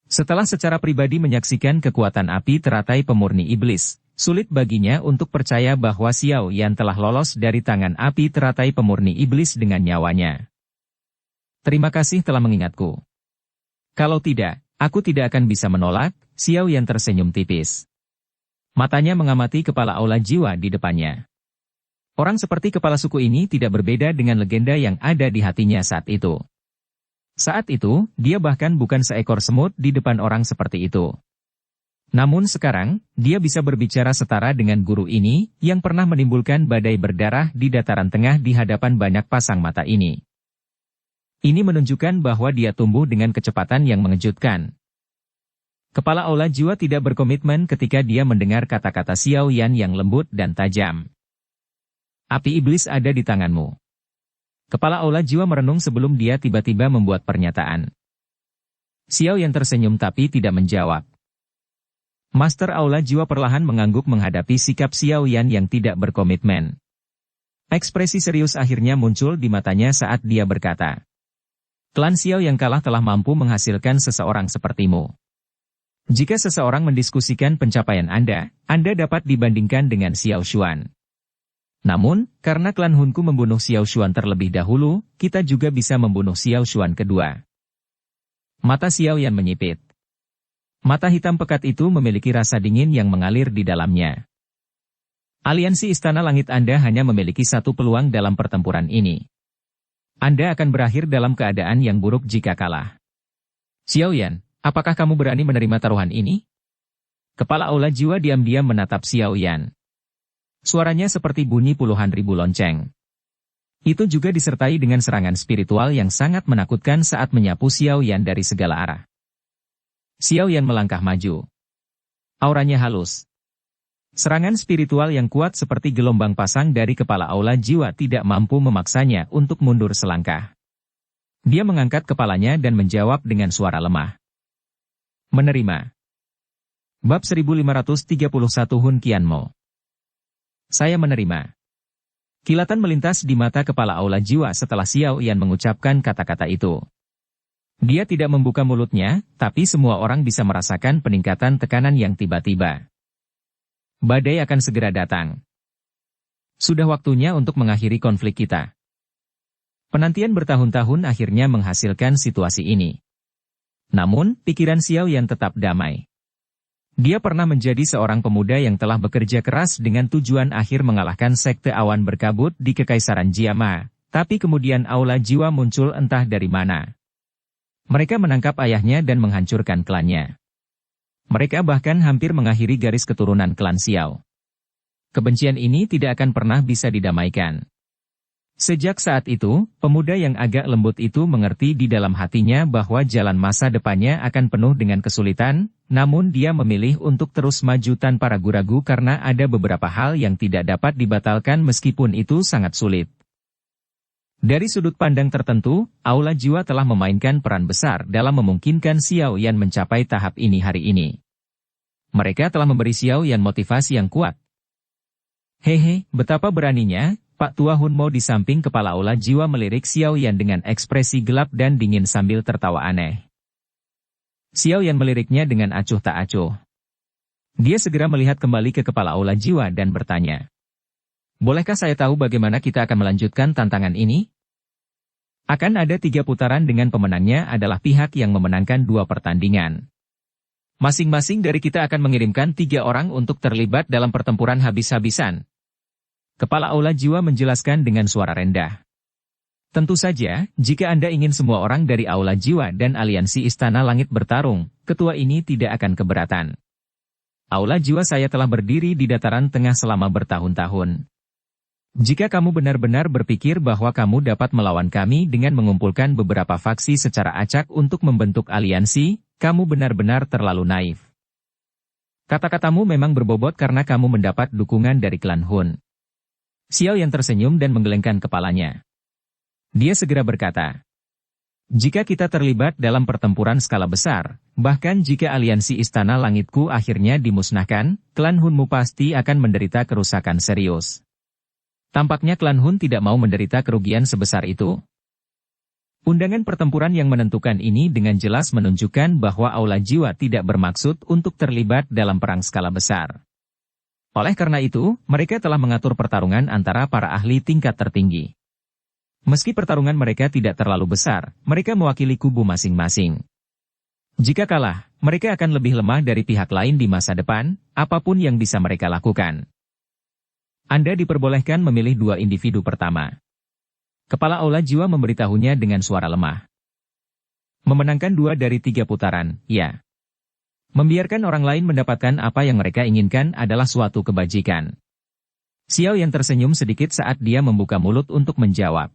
Setelah secara pribadi menyaksikan kekuatan api teratai pemurni iblis, sulit baginya untuk percaya bahwa Xiao Yan telah lolos dari tangan api teratai pemurni iblis dengan nyawanya. Terima kasih telah mengingatku. Kalau tidak, aku tidak akan bisa menolak. Xiao Yan tersenyum tipis. Matanya mengamati kepala Aula Jiwa di depannya. Orang seperti kepala suku ini tidak berbeda dengan legenda yang ada di hatinya saat itu. Saat itu, dia bahkan bukan seekor semut di depan orang seperti itu. Namun sekarang, dia bisa berbicara setara dengan guru ini, yang pernah menimbulkan badai berdarah di dataran tengah di hadapan banyak pasang mata ini. Ini menunjukkan bahwa dia tumbuh dengan kecepatan yang mengejutkan. Kepala Aula Jiwa tidak berkomitmen ketika dia mendengar kata-kata Xiao Yan yang lembut dan tajam. Api iblis ada di tanganmu. Kepala Aula Jiwa merenung sebelum dia tiba-tiba membuat pernyataan. Xiao Yan tersenyum tapi tidak menjawab. Master Aula Jiwa perlahan mengangguk menghadapi sikap Xiao Yan yang tidak berkomitmen. Ekspresi serius akhirnya muncul di matanya saat dia berkata, "Klan Xiao yang kalah telah mampu menghasilkan seseorang sepertimu. Jika seseorang mendiskusikan pencapaian Anda dapat dibandingkan dengan Xiao Xuan. Namun, karena klan Hunku membunuh Xiao Xuan terlebih dahulu, kita juga bisa membunuh Xiao Xuan kedua." Mata Xiao Yan menyipit. Mata hitam pekat itu memiliki rasa dingin yang mengalir di dalamnya. Aliansi Istana Langit Anda hanya memiliki satu peluang dalam pertempuran ini. Anda akan berakhir dalam keadaan yang buruk jika kalah. Xiao Yan, apakah kamu berani menerima taruhan ini? Kepala Aula Jiwa diam-diam menatap Xiao Yan. Suaranya seperti bunyi puluhan ribu lonceng. Itu juga disertai dengan serangan spiritual yang sangat menakutkan saat menyapu Xiao Yan dari segala arah. Xiao Yan melangkah maju. Auranya halus. Serangan spiritual yang kuat seperti gelombang pasang dari kepala Aula Jiwa tidak mampu memaksanya untuk mundur selangkah. Dia mengangkat kepalanya dan menjawab dengan suara lemah. Menerima. Bab 1531 Hun Qianmo. Saya menerima. Kilatan melintas di mata kepala Aula Jiwa setelah Xiao Yan mengucapkan kata-kata itu. Dia tidak membuka mulutnya, tapi semua orang bisa merasakan peningkatan tekanan yang tiba-tiba. Badai akan segera datang. Sudah waktunya untuk mengakhiri konflik kita. Penantian bertahun-tahun akhirnya menghasilkan situasi ini. Namun, pikiran Xiao Yan tetap damai. Dia pernah menjadi seorang pemuda yang telah bekerja keras dengan tujuan akhir mengalahkan sekte awan berkabut di Kekaisaran Jiama, tapi kemudian Aula Jiwa muncul entah dari mana. Mereka menangkap ayahnya dan menghancurkan klannya. Mereka bahkan hampir mengakhiri garis keturunan klan Xiao. Kebencian ini tidak akan pernah bisa didamaikan. Sejak saat itu, pemuda yang agak lembut itu mengerti di dalam hatinya bahwa jalan masa depannya akan penuh dengan kesulitan, namun dia memilih untuk terus maju tanpa ragu-ragu karena ada beberapa hal yang tidak dapat dibatalkan meskipun itu sangat sulit. Dari sudut pandang tertentu, Aula Jiwa telah memainkan peran besar dalam memungkinkan Xiao Yan mencapai tahap ini hari ini. Mereka telah memberi Xiao Yan motivasi yang kuat. Hehe, betapa beraninya, Pak Tua Hun Mo di samping kepala Aula Jiwa melirik Xiao Yan dengan ekspresi gelap dan dingin sambil tertawa aneh. Xiao Yan meliriknya dengan acuh tak acuh. Dia segera melihat kembali ke kepala Aula Jiwa dan bertanya. Bolehkah saya tahu bagaimana kita akan melanjutkan tantangan ini? Akan ada 3 putaran dengan pemenangnya adalah pihak yang memenangkan 2 pertandingan. Masing-masing dari kita akan mengirimkan 3 orang untuk terlibat dalam pertempuran habis-habisan. Kepala Aula Jiwa menjelaskan dengan suara rendah. Tentu saja, jika Anda ingin semua orang dari Aula Jiwa dan Aliansi Istana Langit bertarung, ketua ini tidak akan keberatan. Aula Jiwa saya telah berdiri di dataran tengah selama bertahun-tahun. Jika kamu benar-benar berpikir bahwa kamu dapat melawan kami dengan mengumpulkan beberapa faksi secara acak untuk membentuk aliansi, kamu benar-benar terlalu naif. Kata-katamu memang berbobot karena kamu mendapat dukungan dari klan Hun. Xiao Yan tersenyum dan menggelengkan kepalanya. Dia segera berkata, jika kita terlibat dalam pertempuran skala besar, bahkan jika aliansi Istana Langitku akhirnya dimusnahkan, klan Hunmu pasti akan menderita kerusakan serius. Tampaknya klan Hun tidak mau menderita kerugian sebesar itu. Undangan pertempuran yang menentukan ini dengan jelas menunjukkan bahwa Aula Jiwa tidak bermaksud untuk terlibat dalam perang skala besar. Oleh karena itu, mereka telah mengatur pertarungan antara para ahli tingkat tertinggi. Meski pertarungan mereka tidak terlalu besar, mereka mewakili kubu masing-masing. Jika kalah, mereka akan lebih lemah dari pihak lain di masa depan, apapun yang bisa mereka lakukan. Anda diperbolehkan memilih 2 individu pertama. Kepala Aula Jiwa memberitahunya dengan suara lemah. Memenangkan 2 dari 3 putaran, ya. Membiarkan orang lain mendapatkan apa yang mereka inginkan adalah suatu kebajikan. Xiao Yan tersenyum sedikit saat dia membuka mulut untuk menjawab.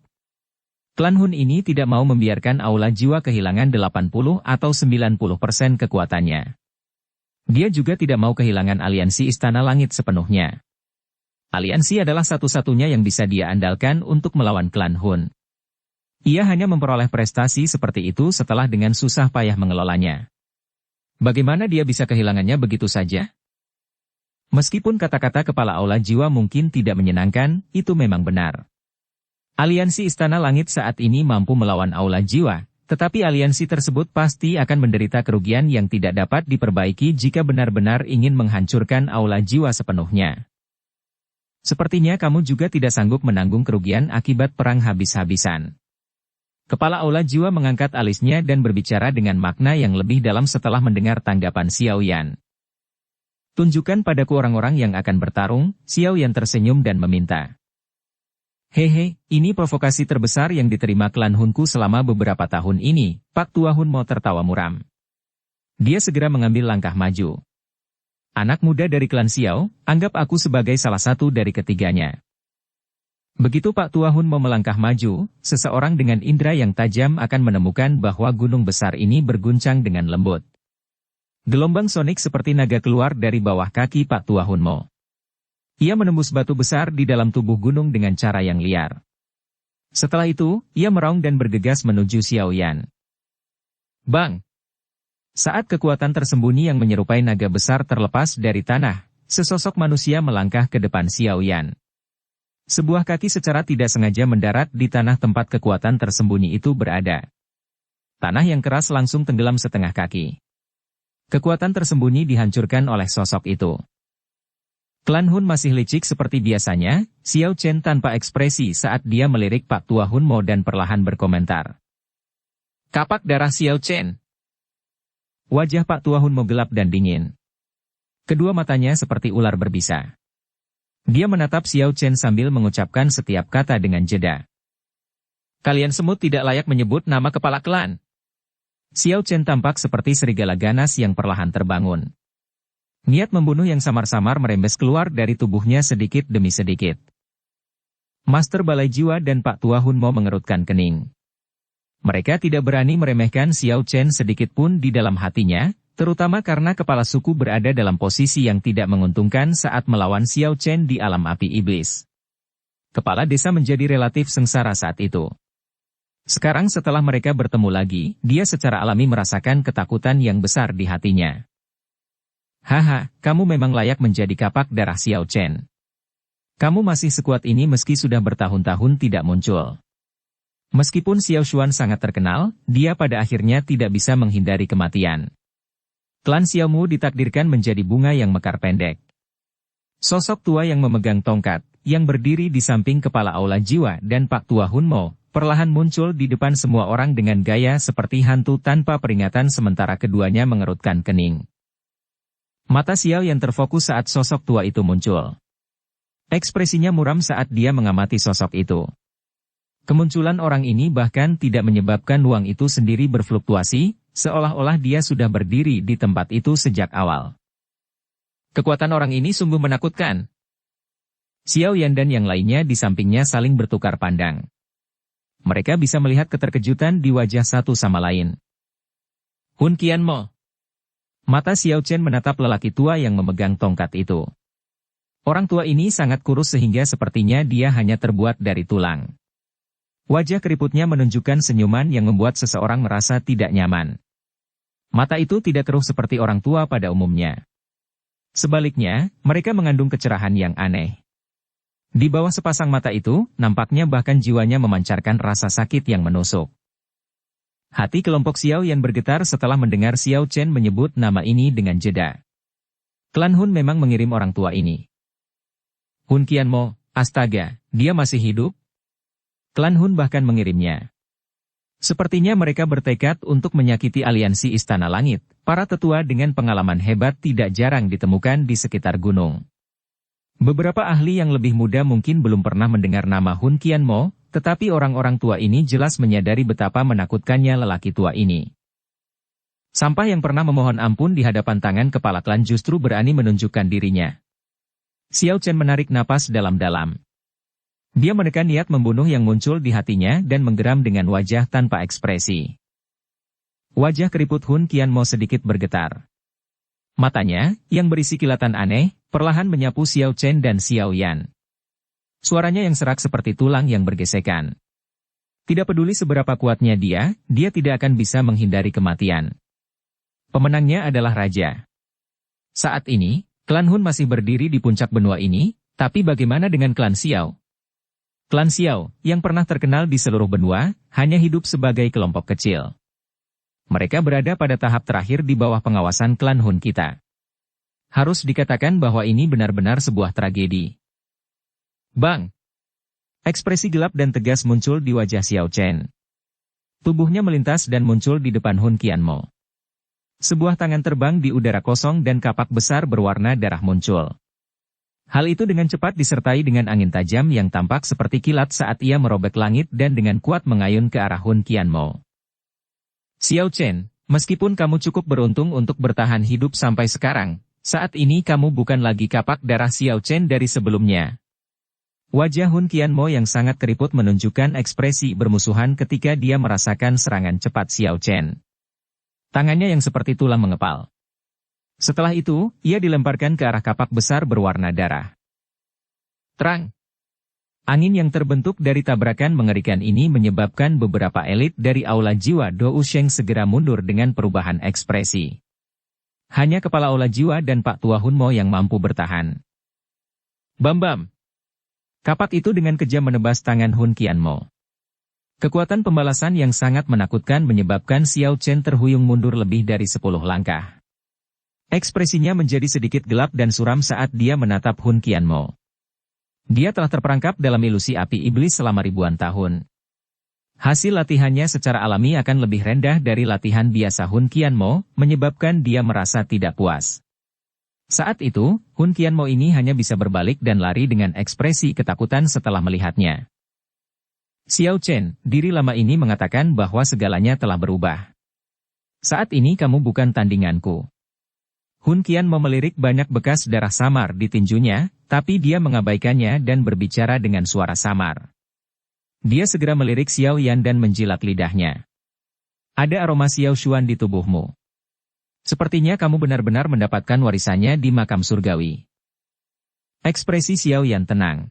Klan Hun ini tidak mau membiarkan Aula Jiwa kehilangan 80 atau 90% kekuatannya. Dia juga tidak mau kehilangan aliansi Istana Langit sepenuhnya. Aliansi adalah satu-satunya yang bisa dia andalkan untuk melawan klan Hun. Ia hanya memperoleh prestasi seperti itu setelah dengan susah payah mengelolanya. Bagaimana dia bisa kehilangannya begitu saja? Meskipun kata-kata kepala Aula Jiwa mungkin tidak menyenangkan, itu memang benar. Aliansi Istana Langit saat ini mampu melawan Aula Jiwa, tetapi aliansi tersebut pasti akan menderita kerugian yang tidak dapat diperbaiki jika benar-benar ingin menghancurkan Aula Jiwa sepenuhnya. Sepertinya kamu juga tidak sanggup menanggung kerugian akibat perang habis-habisan. Kepala Aula Jiwa mengangkat alisnya dan berbicara dengan makna yang lebih dalam setelah mendengar tanggapan Xiao Yan. Tunjukkan padaku orang-orang yang akan bertarung, Xiao Yan tersenyum dan meminta. Hehe, ini provokasi terbesar yang diterima klan Hunku selama beberapa tahun ini, Pak Tua Hun mau tertawa muram. Dia segera mengambil langkah maju. Anak muda dari klan Xiao, anggap aku sebagai salah satu dari ketiganya. Begitu Pak Tua Hun mau melangkah maju, seseorang dengan indera yang tajam akan menemukan bahwa gunung besar ini berguncang dengan lembut. Gelombang sonik seperti naga keluar dari bawah kaki Pak Tua Hun Mo. Ia menembus batu besar di dalam tubuh gunung dengan cara yang liar. Setelah itu, ia meraung dan bergegas menuju Xiao Yan. Bang! Saat kekuatan tersembunyi yang menyerupai naga besar terlepas dari tanah, sesosok manusia melangkah ke depan Xiao Yan. Sebuah kaki secara tidak sengaja mendarat di tanah tempat kekuatan tersembunyi itu berada. Tanah yang keras langsung tenggelam setengah kaki. Kekuatan tersembunyi dihancurkan oleh sosok itu. Klan Hun masih licik seperti biasanya, Xiao Chen tanpa ekspresi saat dia melirik Pak Tua Hun Mo dan perlahan berkomentar. Kapak darah Xiao Chen. Wajah Pak Tua Hun Mo gelap dan dingin. Kedua matanya seperti ular berbisa. Dia menatap Xiao Chen sambil mengucapkan setiap kata dengan jeda. Kalian semut tidak layak menyebut nama kepala klan. Xiao Chen tampak seperti serigala ganas yang perlahan terbangun. Niat membunuh yang samar-samar merembes keluar dari tubuhnya sedikit demi sedikit. Master Balai Jiwa dan Pak Tua Hun Mo mengerutkan kening. Mereka tidak berani meremehkan Xiao Chen sedikit pun di dalam hatinya, terutama karena kepala suku berada dalam posisi yang tidak menguntungkan saat melawan Xiao Chen di alam api iblis. Kepala desa menjadi relatif sengsara saat itu. Sekarang setelah mereka bertemu lagi, dia secara alami merasakan ketakutan yang besar di hatinya. Haha, kamu memang layak menjadi kapak darah Xiao Chen. Kamu masih sekuat ini meski sudah bertahun-tahun tidak muncul. Meskipun Xiao Xuan sangat terkenal, dia pada akhirnya tidak bisa menghindari kematian. Klan Xiaomu ditakdirkan menjadi bunga yang mekar pendek. Sosok tua yang memegang tongkat, yang berdiri di samping kepala Aula Jiwa dan Pak Tua Hun Mo, perlahan muncul di depan semua orang dengan gaya seperti hantu tanpa peringatan sementara keduanya mengerutkan kening. Mata Xiao yang terfokus saat sosok tua itu muncul. Ekspresinya muram saat dia mengamati sosok itu. Kemunculan orang ini bahkan tidak menyebabkan ruang itu sendiri berfluktuasi, seolah-olah dia sudah berdiri di tempat itu sejak awal. Kekuatan orang ini sungguh menakutkan. Xiao Yan dan yang lainnya di sampingnya saling bertukar pandang. Mereka bisa melihat keterkejutan di wajah satu sama lain. Hun Qianmo. Mata Xiao Chen menatap lelaki tua yang memegang tongkat itu. Orang tua ini sangat kurus sehingga sepertinya dia hanya terbuat dari tulang. Wajah keriputnya menunjukkan senyuman yang membuat seseorang merasa tidak nyaman. Mata itu tidak keruh seperti orang tua pada umumnya. Sebaliknya, mereka mengandung kecerahan yang aneh. Di bawah sepasang mata itu, nampaknya bahkan jiwanya memancarkan rasa sakit yang menusuk. Hati kelompok Xiao Yan bergetar setelah mendengar Xiao Chen menyebut nama ini dengan jeda. Klan Hun memang mengirim orang tua ini. Hun Qianmo, astaga, dia masih hidup? Klan Hun bahkan mengirimnya. Sepertinya mereka bertekad untuk menyakiti aliansi Istana Langit. Para tetua dengan pengalaman hebat tidak jarang ditemukan di sekitar gunung. Beberapa ahli yang lebih muda mungkin belum pernah mendengar nama Hun Qianmo, tetapi orang-orang tua ini jelas menyadari betapa menakutkannya lelaki tua ini. Sampah yang pernah memohon ampun di hadapan tangan kepala klan justru berani menunjukkan dirinya. Xiao Chen menarik napas dalam-dalam. Dia menekan niat membunuh yang muncul di hatinya dan menggeram dengan wajah tanpa ekspresi. Wajah keriput Hun Qianmo sedikit bergetar. Matanya, yang berisi kilatan aneh, perlahan menyapu Xiao Chen dan Xiao Yan. Suaranya yang serak seperti tulang yang bergesekan. Tidak peduli seberapa kuatnya dia tidak akan bisa menghindari kematian. Pemenangnya adalah raja. Saat ini, klan Hun masih berdiri di puncak benua ini, tapi bagaimana dengan klan Xiao? Klan Xiao, yang pernah terkenal di seluruh benua, hanya hidup sebagai kelompok kecil. Mereka berada pada tahap terakhir di bawah pengawasan klan Hun kita. Harus dikatakan bahwa ini benar-benar sebuah tragedi. Bang! Ekspresi gelap dan tegas muncul di wajah Xiao Chen. Tubuhnya melintas dan muncul di depan Hun Qianmo. Sebuah tangan terbang di udara kosong dan kapak besar berwarna darah muncul. Hal itu dengan cepat disertai dengan angin tajam yang tampak seperti kilat saat ia merobek langit dan dengan kuat mengayun ke arah Hun Qianmo. Xiao Chen, meskipun kamu cukup beruntung untuk bertahan hidup sampai sekarang, saat ini kamu bukan lagi kapak darah Xiao Chen dari sebelumnya. Wajah Hun Qianmo yang sangat keriput menunjukkan ekspresi bermusuhan ketika dia merasakan serangan cepat Xiao Chen. Tangannya yang seperti tulang mengepal. Setelah itu, ia dilemparkan ke arah kapak besar berwarna darah. Terang! Angin yang terbentuk dari tabrakan mengerikan ini menyebabkan beberapa elit dari Aula Jiwa Dou Sheng segera mundur dengan perubahan ekspresi. Hanya kepala Aula Jiwa dan Pak Tua Hun Mo yang mampu bertahan. Bam-bam! Kapak itu dengan kejam menebas tangan Hun Qianmo. Kekuatan pembalasan yang sangat menakutkan menyebabkan Xiao Chen terhuyung mundur lebih dari 10 langkah. Ekspresinya menjadi sedikit gelap dan suram saat dia menatap Hun Qianmo. Dia telah terperangkap dalam ilusi api iblis selama ribuan tahun. Hasil latihannya secara alami akan lebih rendah dari latihan biasa Hun Qianmo, menyebabkan dia merasa tidak puas. Saat itu, Hun Qianmo ini hanya bisa berbalik dan lari dengan ekspresi ketakutan setelah melihatnya. Xiao Chen, diri lama ini mengatakan bahwa segalanya telah berubah. Saat ini kamu bukan tandinganku. Hun Qian melirik banyak bekas darah samar di tinjunya, tapi dia mengabaikannya dan berbicara dengan suara samar. Dia segera melirik Xiao Yan dan menjilat lidahnya. Ada aroma Xiao Xuan di tubuhmu. Sepertinya kamu benar-benar mendapatkan warisannya di makam surgawi. Ekspresi Xiao Yan tenang.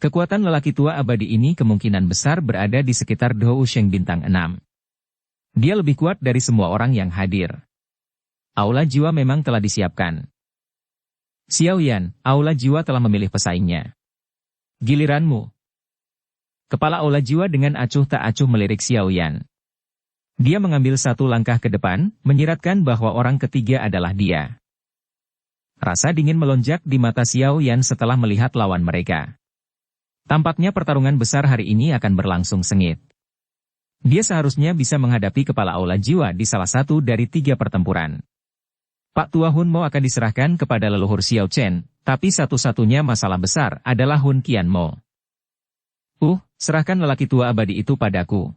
Kekuatan lelaki tua abadi ini kemungkinan besar berada di sekitar Dou Sheng bintang 6. Dia lebih kuat dari semua orang yang hadir. Aula jiwa memang telah disiapkan. Xiao Yan, aula jiwa telah memilih pesaingnya. Giliranmu. Kepala aula jiwa dengan acuh tak acuh melirik Xiao Yan. Dia mengambil satu langkah ke depan, menyiratkan bahwa orang ketiga adalah dia. Rasa dingin melonjak di mata Xiao Yan setelah melihat lawan mereka. Tampaknya pertarungan besar hari ini akan berlangsung sengit. Dia seharusnya bisa menghadapi kepala aula jiwa di salah satu dari 3 pertempuran. Pak Tua Hun Mo akan diserahkan kepada leluhur Xiao Chen, tapi satu-satunya masalah besar adalah Hun Qian Mo. Serahkan lelaki tua abadi itu padaku.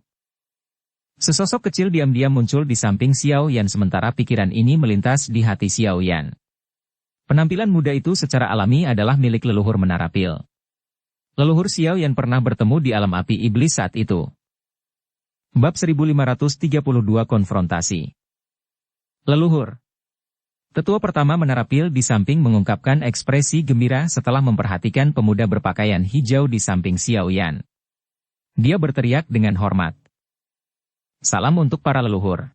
Sesosok kecil diam-diam muncul di samping Xiao Yan sementara pikiran ini melintas di hati Xiao Yan. Penampilan muda itu secara alami adalah milik leluhur Menara Pil. Leluhur Xiao Yan pernah bertemu di alam api iblis saat itu. Bab 1532 Konfrontasi. Leluhur. Tetua pertama Menara Pil di samping mengungkapkan ekspresi gembira setelah memperhatikan pemuda berpakaian hijau di samping Xiao Yan. Dia berteriak dengan hormat. Salam untuk para leluhur.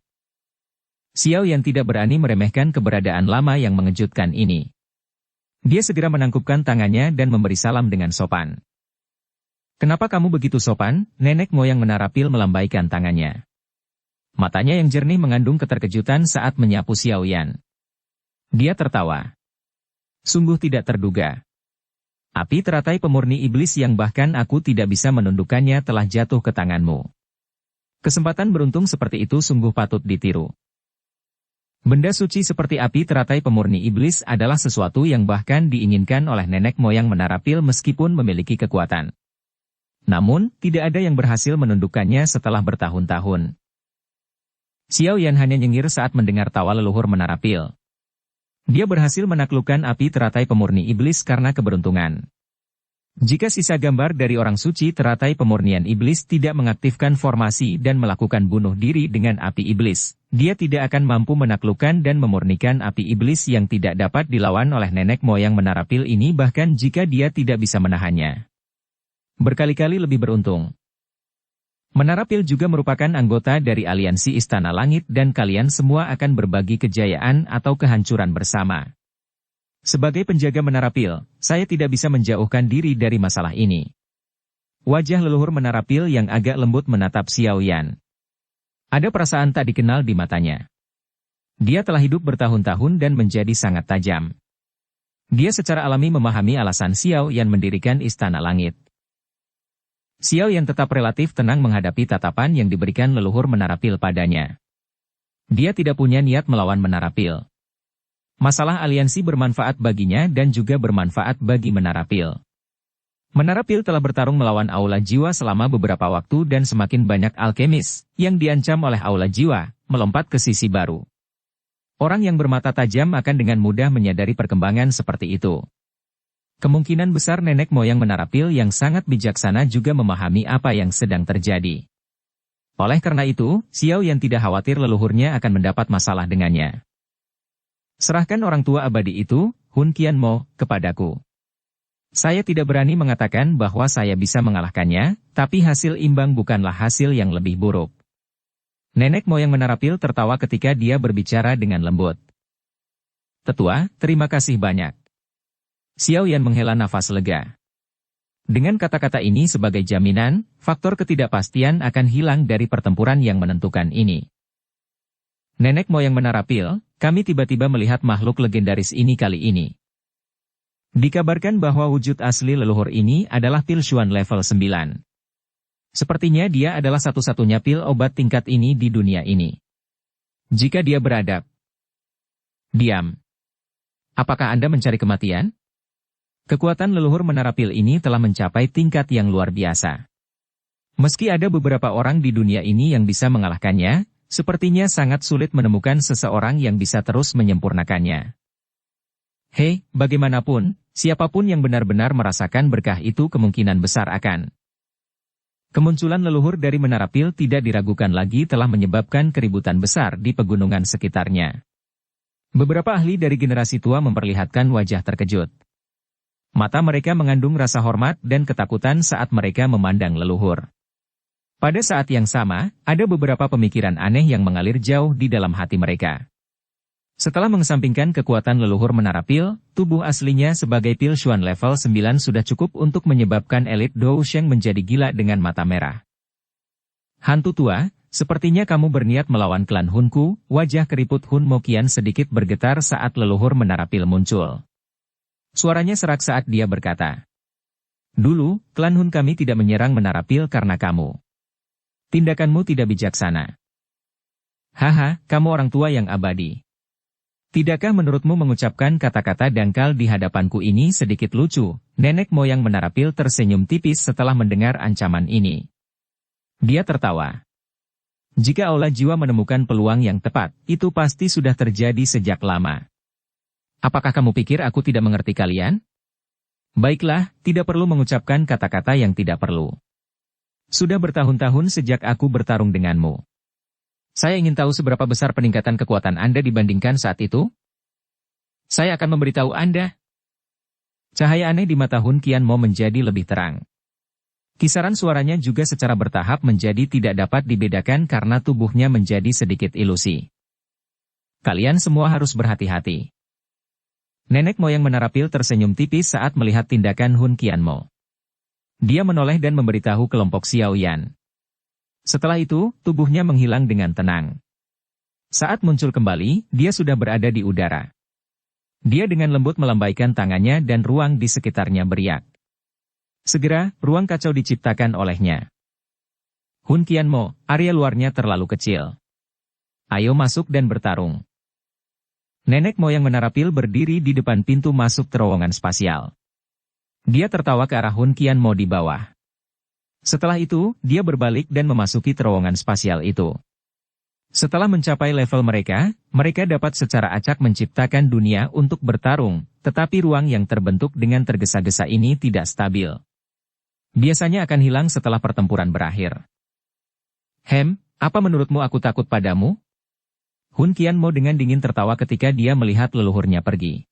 Xiao Yan tidak berani meremehkan keberadaan lama yang mengejutkan ini. Dia segera menangkupkan tangannya dan memberi salam dengan sopan. Kenapa kamu begitu sopan? Nenek moyang Menara Pil melambaikan tangannya. Matanya yang jernih mengandung keterkejutan saat menyapu Xiao Yan. Dia tertawa. Sungguh tidak terduga. Api teratai pemurni iblis yang bahkan aku tidak bisa menundukkannya telah jatuh ke tanganmu. Kesempatan beruntung seperti itu sungguh patut ditiru. Benda suci seperti api teratai pemurni iblis adalah sesuatu yang bahkan diinginkan oleh nenek moyang Menara Pil meskipun memiliki kekuatan. Namun, tidak ada yang berhasil menundukkannya setelah bertahun-tahun. Xiao Yan hanya nyengir saat mendengar tawa leluhur Menara Pil. Dia berhasil menaklukkan api teratai pemurni iblis karena keberuntungan. Jika sisa gambar dari orang suci teratai pemurnian iblis tidak mengaktifkan formasi dan melakukan bunuh diri dengan api iblis, dia tidak akan mampu menaklukkan dan memurnikan api iblis yang tidak dapat dilawan oleh nenek moyang Menara Pil ini bahkan jika dia tidak bisa menahannya. Berkali-kali lebih beruntung. Menara Pil juga merupakan anggota dari aliansi Istana Langit dan kalian semua akan berbagi kejayaan atau kehancuran bersama. Sebagai penjaga Menara Pil, saya tidak bisa menjauhkan diri dari masalah ini. Wajah leluhur Menara Pil yang agak lembut menatap Xiao Yan. Ada perasaan tak dikenal di matanya. Dia telah hidup bertahun-tahun dan menjadi sangat tajam. Dia secara alami memahami alasan Xiao Yan mendirikan Istana Langit. Xiao Yan tetap relatif tenang menghadapi tatapan yang diberikan leluhur Menara Pil padanya. Dia tidak punya niat melawan Menara Pil. Masalah aliansi bermanfaat baginya dan juga bermanfaat bagi Menara Pil. Menara Pil telah bertarung melawan Aula Jiwa selama beberapa waktu dan semakin banyak alkemis yang diancam oleh Aula Jiwa melompat ke sisi baru. Orang yang bermata tajam akan dengan mudah menyadari perkembangan seperti itu. Kemungkinan besar nenek moyang Menara Pil yang sangat bijaksana juga memahami apa yang sedang terjadi. Oleh karena itu, Xiao Yan tidak khawatir leluhurnya akan mendapat masalah dengannya. Serahkan orang tua abadi itu, Hun Qian Mo, kepadaku. Saya tidak berani mengatakan bahwa saya bisa mengalahkannya, tapi hasil imbang bukanlah hasil yang lebih buruk. Nenek moyang Menara Pil tertawa ketika dia berbicara dengan lembut. Tetua, terima kasih banyak. Xiao Yan menghela nafas lega. Dengan kata-kata ini sebagai jaminan, faktor ketidakpastian akan hilang dari pertempuran yang menentukan ini. Nenek moyang Menara Pil, kami tiba-tiba melihat makhluk legendaris ini kali ini. Dikabarkan bahwa wujud asli leluhur ini adalah Pil Xuan level 9. Sepertinya dia adalah satu-satunya pil obat tingkat ini di dunia ini. Jika dia beradab. Diam. Apakah Anda mencari kematian? Kekuatan leluhur Menara Pil ini telah mencapai tingkat yang luar biasa. Meski ada beberapa orang di dunia ini yang bisa mengalahkannya, sepertinya sangat sulit menemukan seseorang yang bisa terus menyempurnakannya. Hei, bagaimanapun, siapapun yang benar-benar merasakan berkah itu kemungkinan besar akan. Kemunculan leluhur dari Menara Pil tidak diragukan lagi telah menyebabkan keributan besar di pegunungan sekitarnya. Beberapa ahli dari generasi tua memperlihatkan wajah terkejut. Mata mereka mengandung rasa hormat dan ketakutan saat mereka memandang leluhur. Pada saat yang sama, ada beberapa pemikiran aneh yang mengalir jauh di dalam hati mereka. Setelah mengesampingkan kekuatan leluhur Menara Pil, tubuh aslinya sebagai Pil Xuan level 9 sudah cukup untuk menyebabkan elit Dou Sheng menjadi gila dengan mata merah. Hantu tua, sepertinya kamu berniat melawan klan Hunku. Wajah keriput Hun Mo kian sedikit bergetar saat leluhur Menara Pil muncul. Suaranya serak saat dia berkata, "Dulu, klan Hun kami tidak menyerang Menara Pil karena kamu. Tindakanmu tidak bijaksana. Haha, kamu orang tua yang abadi. Tidakkah menurutmu mengucapkan kata-kata dangkal di hadapanku ini sedikit lucu?" Nenek moyang Menara Pil tersenyum tipis setelah mendengar ancaman ini. Dia tertawa. Jika aula jiwa menemukan peluang yang tepat, itu pasti sudah terjadi sejak lama. Apakah kamu pikir aku tidak mengerti kalian? Baiklah, tidak perlu mengucapkan kata-kata yang tidak perlu. Sudah bertahun-tahun sejak aku bertarung denganmu. Saya ingin tahu seberapa besar peningkatan kekuatan Anda dibandingkan saat itu? Saya akan memberitahu Anda. Cahaya aneh di mata Hun Qian Mo menjadi lebih terang. Kisaran suaranya juga secara bertahap menjadi tidak dapat dibedakan karena tubuhnya menjadi sedikit ilusi. Kalian semua harus berhati-hati. Nenek moyang Menara Pil tersenyum tipis saat melihat tindakan Hun Qian Mo. Dia menoleh dan memberitahu kelompok Xiao Yan. Setelah itu, tubuhnya menghilang dengan tenang. Saat muncul kembali, dia sudah berada di udara. Dia dengan lembut melambaikan tangannya dan ruang di sekitarnya beriak. Segera, ruang kacau diciptakan olehnya. Hun Qian Mo, area luarnya terlalu kecil. Ayo masuk dan bertarung. Nenek moyang Menara Pil berdiri di depan pintu masuk terowongan spasial. Dia tertawa ke arah Hun Qian Mo di bawah. Setelah itu, dia berbalik dan memasuki terowongan spasial itu. Setelah mencapai level mereka, mereka dapat secara acak menciptakan dunia untuk bertarung, tetapi ruang yang terbentuk dengan tergesa-gesa ini tidak stabil. Biasanya akan hilang setelah pertempuran berakhir. Apa menurutmu aku takut padamu? Hun Qian Mo dengan dingin tertawa ketika dia melihat leluhurnya pergi.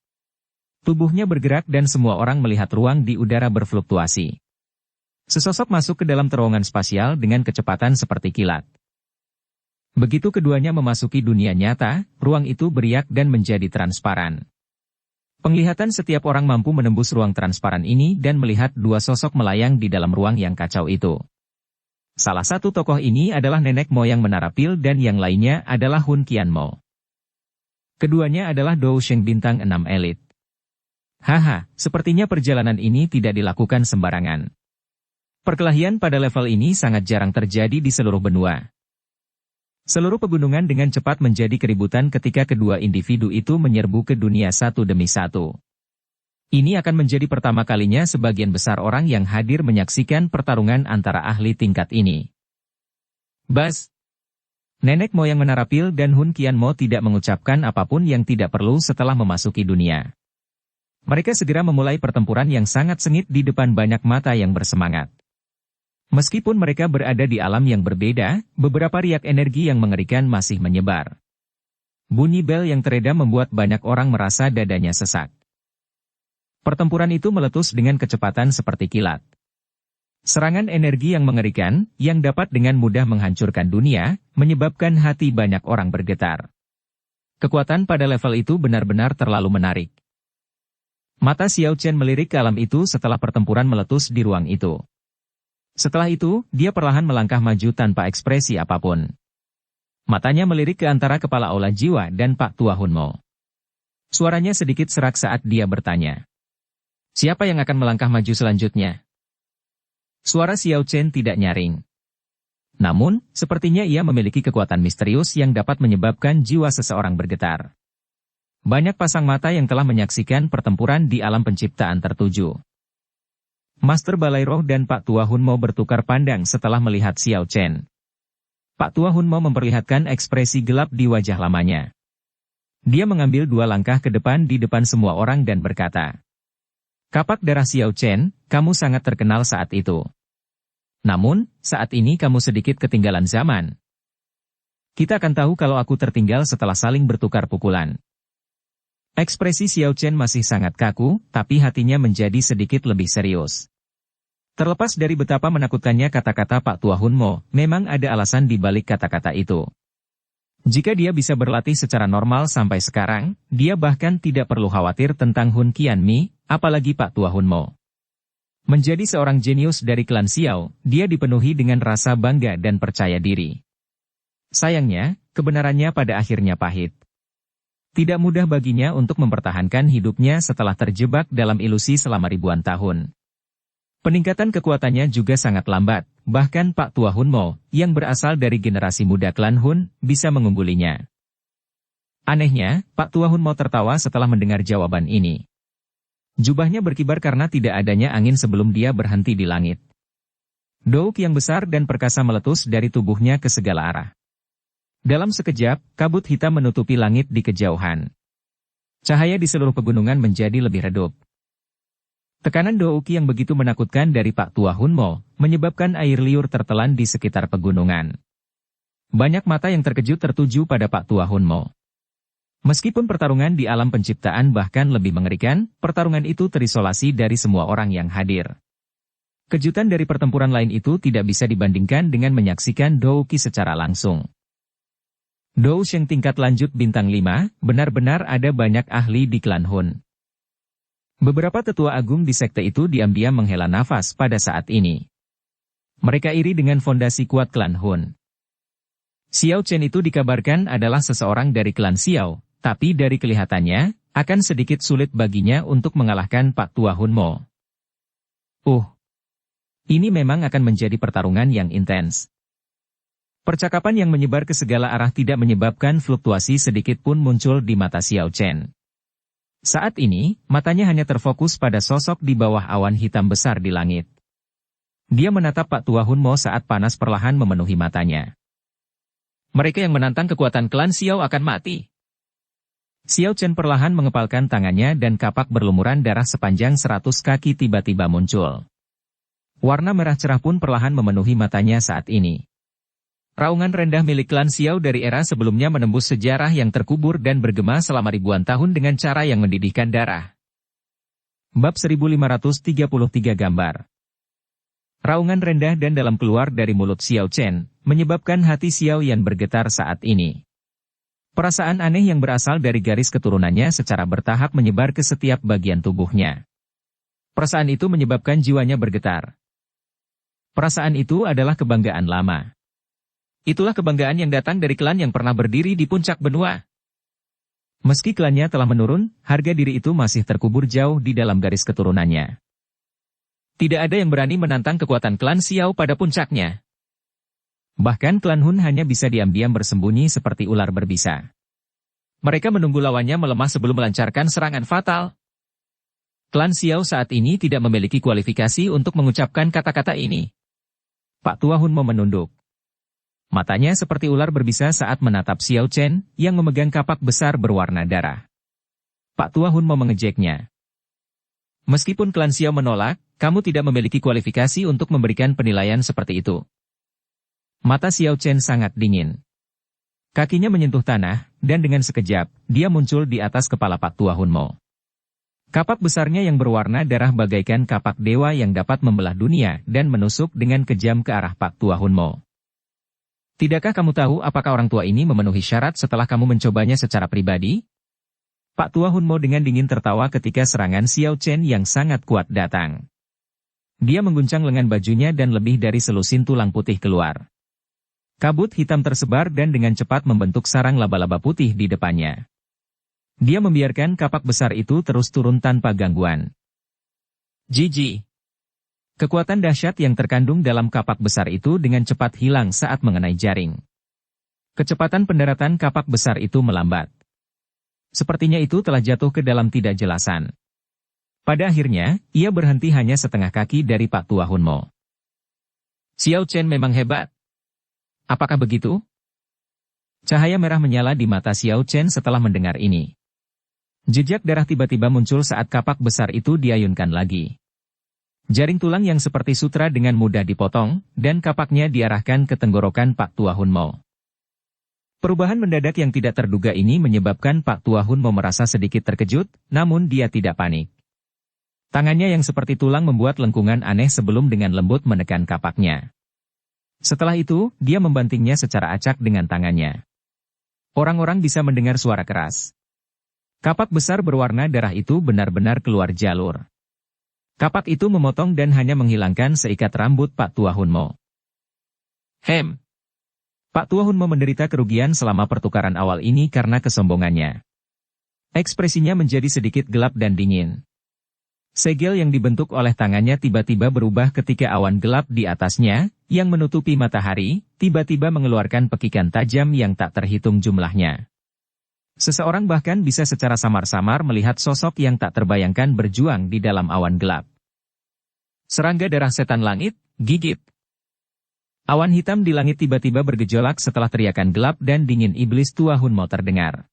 Tubuhnya bergerak dan semua orang melihat ruang di udara berfluktuasi. Sesosok masuk ke dalam terowongan spasial dengan kecepatan seperti kilat. Begitu keduanya memasuki dunia nyata, ruang itu beriak dan menjadi transparan. Penglihatan setiap orang mampu menembus ruang transparan ini dan melihat dua sosok melayang di dalam ruang yang kacau itu. Salah satu tokoh ini adalah nenek moyang Menara Pil dan yang lainnya adalah Hun Qian Mo. Keduanya adalah Dou Sheng bintang 6 elit. Haha, sepertinya perjalanan ini tidak dilakukan sembarangan. Perkelahian pada level ini sangat jarang terjadi di seluruh benua. Seluruh pegunungan dengan cepat menjadi keributan ketika kedua individu itu menyerbu ke dunia satu demi satu. Ini akan menjadi pertama kalinya sebagian besar orang yang hadir menyaksikan pertarungan antara ahli tingkat ini. Bas! Nenek moyang Menara Pil dan Hun Qian Mo tidak mengucapkan apapun yang tidak perlu setelah memasuki dunia. Mereka segera memulai pertempuran yang sangat sengit di depan banyak mata yang bersemangat. Meskipun mereka berada di alam yang berbeda, beberapa riak energi yang mengerikan masih menyebar. Bunyi bel yang teredam membuat banyak orang merasa dadanya sesak. Pertempuran itu meletus dengan kecepatan seperti kilat. Serangan energi yang mengerikan, yang dapat dengan mudah menghancurkan dunia, menyebabkan hati banyak orang bergetar. Kekuatan pada level itu benar-benar terlalu menarik. Mata Xiao Chen melirik ke alam itu setelah pertempuran meletus di ruang itu. Setelah itu, dia perlahan melangkah maju tanpa ekspresi apapun. Matanya melirik ke antara kepala aula jiwa dan Pak Tua Hun Mo. Suaranya sedikit serak saat dia bertanya. Siapa yang akan melangkah maju selanjutnya? Suara Xiao Chen tidak nyaring. Namun, sepertinya ia memiliki kekuatan misterius yang dapat menyebabkan jiwa seseorang bergetar. Banyak pasang mata yang telah menyaksikan pertempuran di alam penciptaan tertuju. Master Balai Roh dan Pak Tua Hun Mo bertukar pandang setelah melihat Xiao Chen. Pak Tua Hunmo memperlihatkan ekspresi gelap di wajah lamanya. Dia mengambil 2 langkah ke depan di depan semua orang dan berkata, "Kapak darah Xiao Chen, kamu sangat terkenal saat itu. Namun, saat ini kamu sedikit ketinggalan zaman. Kita akan tahu kalau aku tertinggal setelah saling bertukar pukulan." Ekspresi Xiao Chen masih sangat kaku, tapi hatinya menjadi sedikit lebih serius. Terlepas dari betapa menakutkannya kata-kata Pak Tua Hunmo, memang ada alasan di balik kata-kata itu. Jika dia bisa berlatih secara normal sampai sekarang, dia bahkan tidak perlu khawatir tentang Hun Qianmi, apalagi Pak Tua Hunmo. Menjadi seorang jenius dari klan Xiao, dia dipenuhi dengan rasa bangga dan percaya diri. Sayangnya, kebenarannya pada akhirnya pahit. Tidak mudah baginya untuk mempertahankan hidupnya setelah terjebak dalam ilusi selama ribuan tahun. Peningkatan kekuatannya juga sangat lambat, bahkan Pak Tua Hunmo, yang berasal dari generasi muda klan Hun, bisa mengunggulinya. Anehnya, Pak Tua Hunmo tertawa setelah mendengar jawaban ini. Jubahnya berkibar karena tidak adanya angin sebelum dia berhenti di langit. Douk yang besar dan perkasa meletus dari tubuhnya ke segala arah. Dalam sekejap, kabut hitam menutupi langit di kejauhan. Cahaya di seluruh pegunungan menjadi lebih redup. Tekanan Douki yang begitu menakutkan dari Pak Tua Hunmo, menyebabkan air liur tertelan di sekitar pegunungan. Banyak mata yang terkejut tertuju pada Pak Tua Hunmo. Meskipun pertarungan di alam penciptaan bahkan lebih mengerikan, pertarungan itu terisolasi dari semua orang yang hadir. Kejutan dari pertempuran lain itu tidak bisa dibandingkan dengan menyaksikan Douki secara langsung. Dou Sheng tingkat lanjut bintang 5, benar-benar ada banyak ahli di klan Hun. Beberapa tetua agung di sekte itu diam-diam menghela nafas pada saat ini. Mereka iri dengan fondasi kuat klan Hun. Xiao Chen itu dikabarkan adalah seseorang dari klan Xiao, tapi dari kelihatannya, akan sedikit sulit baginya untuk mengalahkan Pak Tua Hunmo. Ini memang akan menjadi pertarungan yang intens. Percakapan yang menyebar ke segala arah tidak menyebabkan fluktuasi sedikit pun muncul di mata Xiao Chen. Saat ini, matanya hanya terfokus pada sosok di bawah awan hitam besar di langit. Dia menatap Pak Tua Hunmo saat panas perlahan memenuhi matanya. Mereka yang menantang kekuatan klan Xiao akan mati. Xiao Chen perlahan mengepalkan tangannya dan kapak berlumuran darah sepanjang 100 kaki tiba-tiba muncul. Warna merah cerah pun perlahan memenuhi matanya saat ini. Raungan rendah milik klan Xiao dari era sebelumnya menembus sejarah yang terkubur dan bergema selama ribuan tahun dengan cara yang mendidihkan darah. Bab 1533 gambar. Raungan rendah dan dalam keluar dari mulut Xiao Chen, menyebabkan hati Xiao Yan bergetar saat ini. Perasaan aneh yang berasal dari garis keturunannya secara bertahap menyebar ke setiap bagian tubuhnya. Perasaan itu menyebabkan jiwanya bergetar. Perasaan itu adalah kebanggaan lama. Itulah kebanggaan yang datang dari klan yang pernah berdiri di puncak benua. Meski klannya telah menurun, harga diri itu masih terkubur jauh di dalam garis keturunannya. Tidak ada yang berani menantang kekuatan klan Xiao pada puncaknya. Bahkan klan Hun hanya bisa diam-diam bersembunyi seperti ular berbisa. Mereka menunggu lawannya melemah sebelum melancarkan serangan fatal. Klan Xiao saat ini tidak memiliki kualifikasi untuk mengucapkan kata-kata ini. Pak Tua Hunmo menunduk. Matanya seperti ular berbisa saat menatap Xiao Chen, yang memegang kapak besar berwarna darah. Pak Tua Hunmo mengejeknya. Meskipun klan Xiao menolak, kamu tidak memiliki kualifikasi untuk memberikan penilaian seperti itu. Mata Xiao Chen sangat dingin. Kakinya menyentuh tanah, dan dengan sekejap, dia muncul di atas kepala Pak Tua Hunmo. Kapak besarnya yang berwarna darah bagaikan kapak dewa yang dapat membelah dunia dan menusuk dengan kejam ke arah Pak Tua Hunmo. Tidakkah kamu tahu apakah orang tua ini memenuhi syarat setelah kamu mencobanya secara pribadi? Pak Tua Hunmo dengan dingin tertawa ketika serangan Xiao Chen yang sangat kuat datang. Dia mengguncang lengan bajunya dan lebih dari selusin tulang putih keluar. Kabut hitam tersebar dan dengan cepat membentuk sarang laba-laba putih di depannya. Dia membiarkan kapak besar itu terus turun tanpa gangguan. Jiji. Kekuatan dahsyat yang terkandung dalam kapak besar itu dengan cepat hilang saat mengenai jaring. Kecepatan pendaratan kapak besar itu melambat. Sepertinya itu telah jatuh ke dalam tidak jelasan. Pada akhirnya, ia berhenti hanya setengah kaki dari Pak Tua Hunmo. Xiao Chen memang hebat. Apakah begitu? Cahaya merah menyala di mata Xiao Chen setelah mendengar ini. Jejak darah tiba-tiba muncul saat kapak besar itu diayunkan lagi. Jaring tulang yang seperti sutra dengan mudah dipotong, dan kapaknya diarahkan ke tenggorokan Pak Tua Hun Mo. Perubahan mendadak yang tidak terduga ini menyebabkan Pak Tua Hun Mo merasa sedikit terkejut, namun dia tidak panik. Tangannya yang seperti tulang membuat lengkungan aneh sebelum dengan lembut menekan kapaknya. Setelah itu, dia membantingnya secara acak dengan tangannya. Orang-orang bisa mendengar suara keras. Kapak besar berwarna darah itu benar-benar keluar jalur. Kapak itu memotong dan hanya menghilangkan seikat rambut Pak Tua Hun Mo. Pak Tua Hun Mo menderita kerugian selama pertukaran awal ini karena kesombongannya. Ekspresinya menjadi sedikit gelap dan dingin. Segel yang dibentuk oleh tangannya tiba-tiba berubah ketika awan gelap di atasnya, yang menutupi matahari, tiba-tiba mengeluarkan pekikan tajam yang tak terhitung jumlahnya. Seseorang bahkan bisa secara samar-samar melihat sosok yang tak terbayangkan berjuang di dalam awan gelap. Serangga darah setan langit, gigit. Awan hitam di langit tiba-tiba bergejolak setelah teriakan gelap dan dingin iblis Tua Hun Mo terdengar.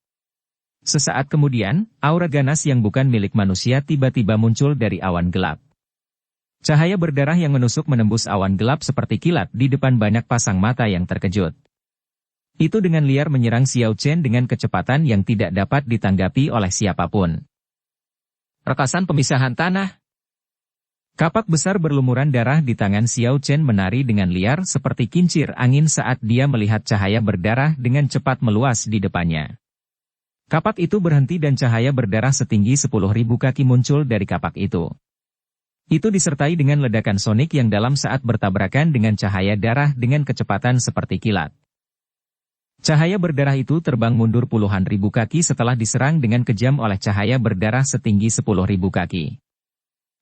Sesaat kemudian, aura ganas yang bukan milik manusia tiba-tiba muncul dari awan gelap. Cahaya berdarah yang menusuk menembus awan gelap seperti kilat di depan banyak pasang mata yang terkejut. Itu dengan liar menyerang Xiao Chen dengan kecepatan yang tidak dapat ditanggapi oleh siapapun. Rekasan pemisahan tanah. Kapak besar berlumuran darah di tangan Xiao Chen menari dengan liar seperti kincir angin saat dia melihat cahaya berdarah dengan cepat meluas di depannya. Kapak itu berhenti dan cahaya berdarah setinggi 10.000 kaki muncul dari kapak itu. Itu disertai dengan ledakan sonik yang dalam saat bertabrakan dengan cahaya darah dengan kecepatan seperti kilat. Cahaya berdarah itu terbang mundur puluhan ribu kaki setelah diserang dengan kejam oleh cahaya berdarah setinggi 10.000 kaki.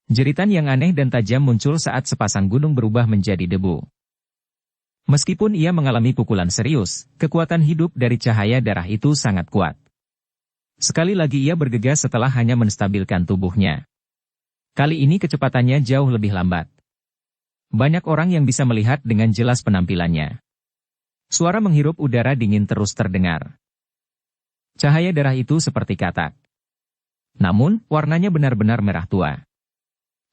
Jeritan yang aneh dan tajam muncul saat sepasang gunung berubah menjadi debu. Meskipun ia mengalami pukulan serius, kekuatan hidup dari cahaya darah itu sangat kuat. Sekali lagi ia bergegas setelah hanya menstabilkan tubuhnya. Kali ini kecepatannya jauh lebih lambat. Banyak orang yang bisa melihat dengan jelas penampilannya. Suara menghirup udara dingin terus terdengar. Cahaya darah itu seperti katak. Namun, warnanya benar-benar merah tua.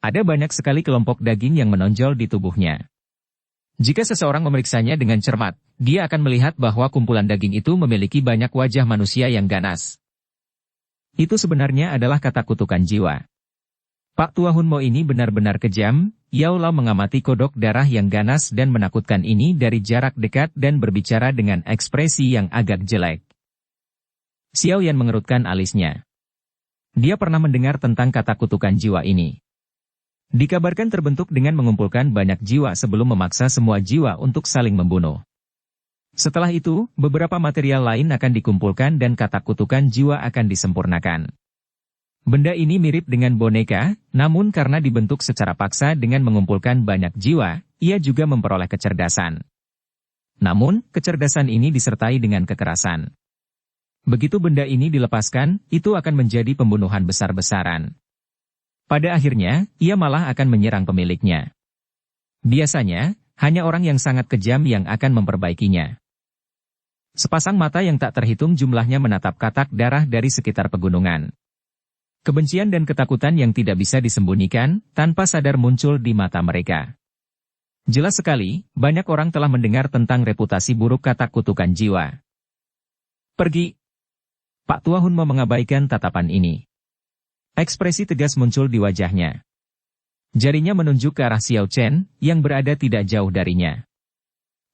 Ada banyak sekali kelompok daging yang menonjol di tubuhnya. Jika seseorang memeriksanya dengan cermat, dia akan melihat bahwa kumpulan daging itu memiliki banyak wajah manusia yang ganas. Itu sebenarnya adalah kata kutukan jiwa. Pak Tua Hun Mo ini benar-benar kejam. Yao Lao mengamati kodok darah yang ganas dan menakutkan ini dari jarak dekat dan berbicara dengan ekspresi yang agak jelek. Xiao Yan mengerutkan alisnya. Dia pernah mendengar tentang kata kutukan jiwa ini. Dikabarkan terbentuk dengan mengumpulkan banyak jiwa sebelum memaksa semua jiwa untuk saling membunuh. Setelah itu, beberapa material lain akan dikumpulkan dan kata kutukan jiwa akan disempurnakan. Benda ini mirip dengan boneka, namun karena dibentuk secara paksa dengan mengumpulkan banyak jiwa, ia juga memperoleh kecerdasan. Namun, kecerdasan ini disertai dengan kekerasan. Begitu benda ini dilepaskan, itu akan menjadi pembunuhan besar-besaran. Pada akhirnya, ia malah akan menyerang pemiliknya. Biasanya, hanya orang yang sangat kejam yang akan memperbaikinya. Sepasang mata yang tak terhitung jumlahnya menatap katak darah dari sekitar pegunungan. Kebencian dan ketakutan yang tidak bisa disembunyikan, tanpa sadar muncul di mata mereka. Jelas sekali, banyak orang telah mendengar tentang reputasi buruk kata kutukan jiwa. Pergi. Pak Tua Hun Mo mengabaikan tatapan ini. Ekspresi tegas muncul di wajahnya. Jarinya menunjuk ke arah Xiao Chen, yang berada tidak jauh darinya.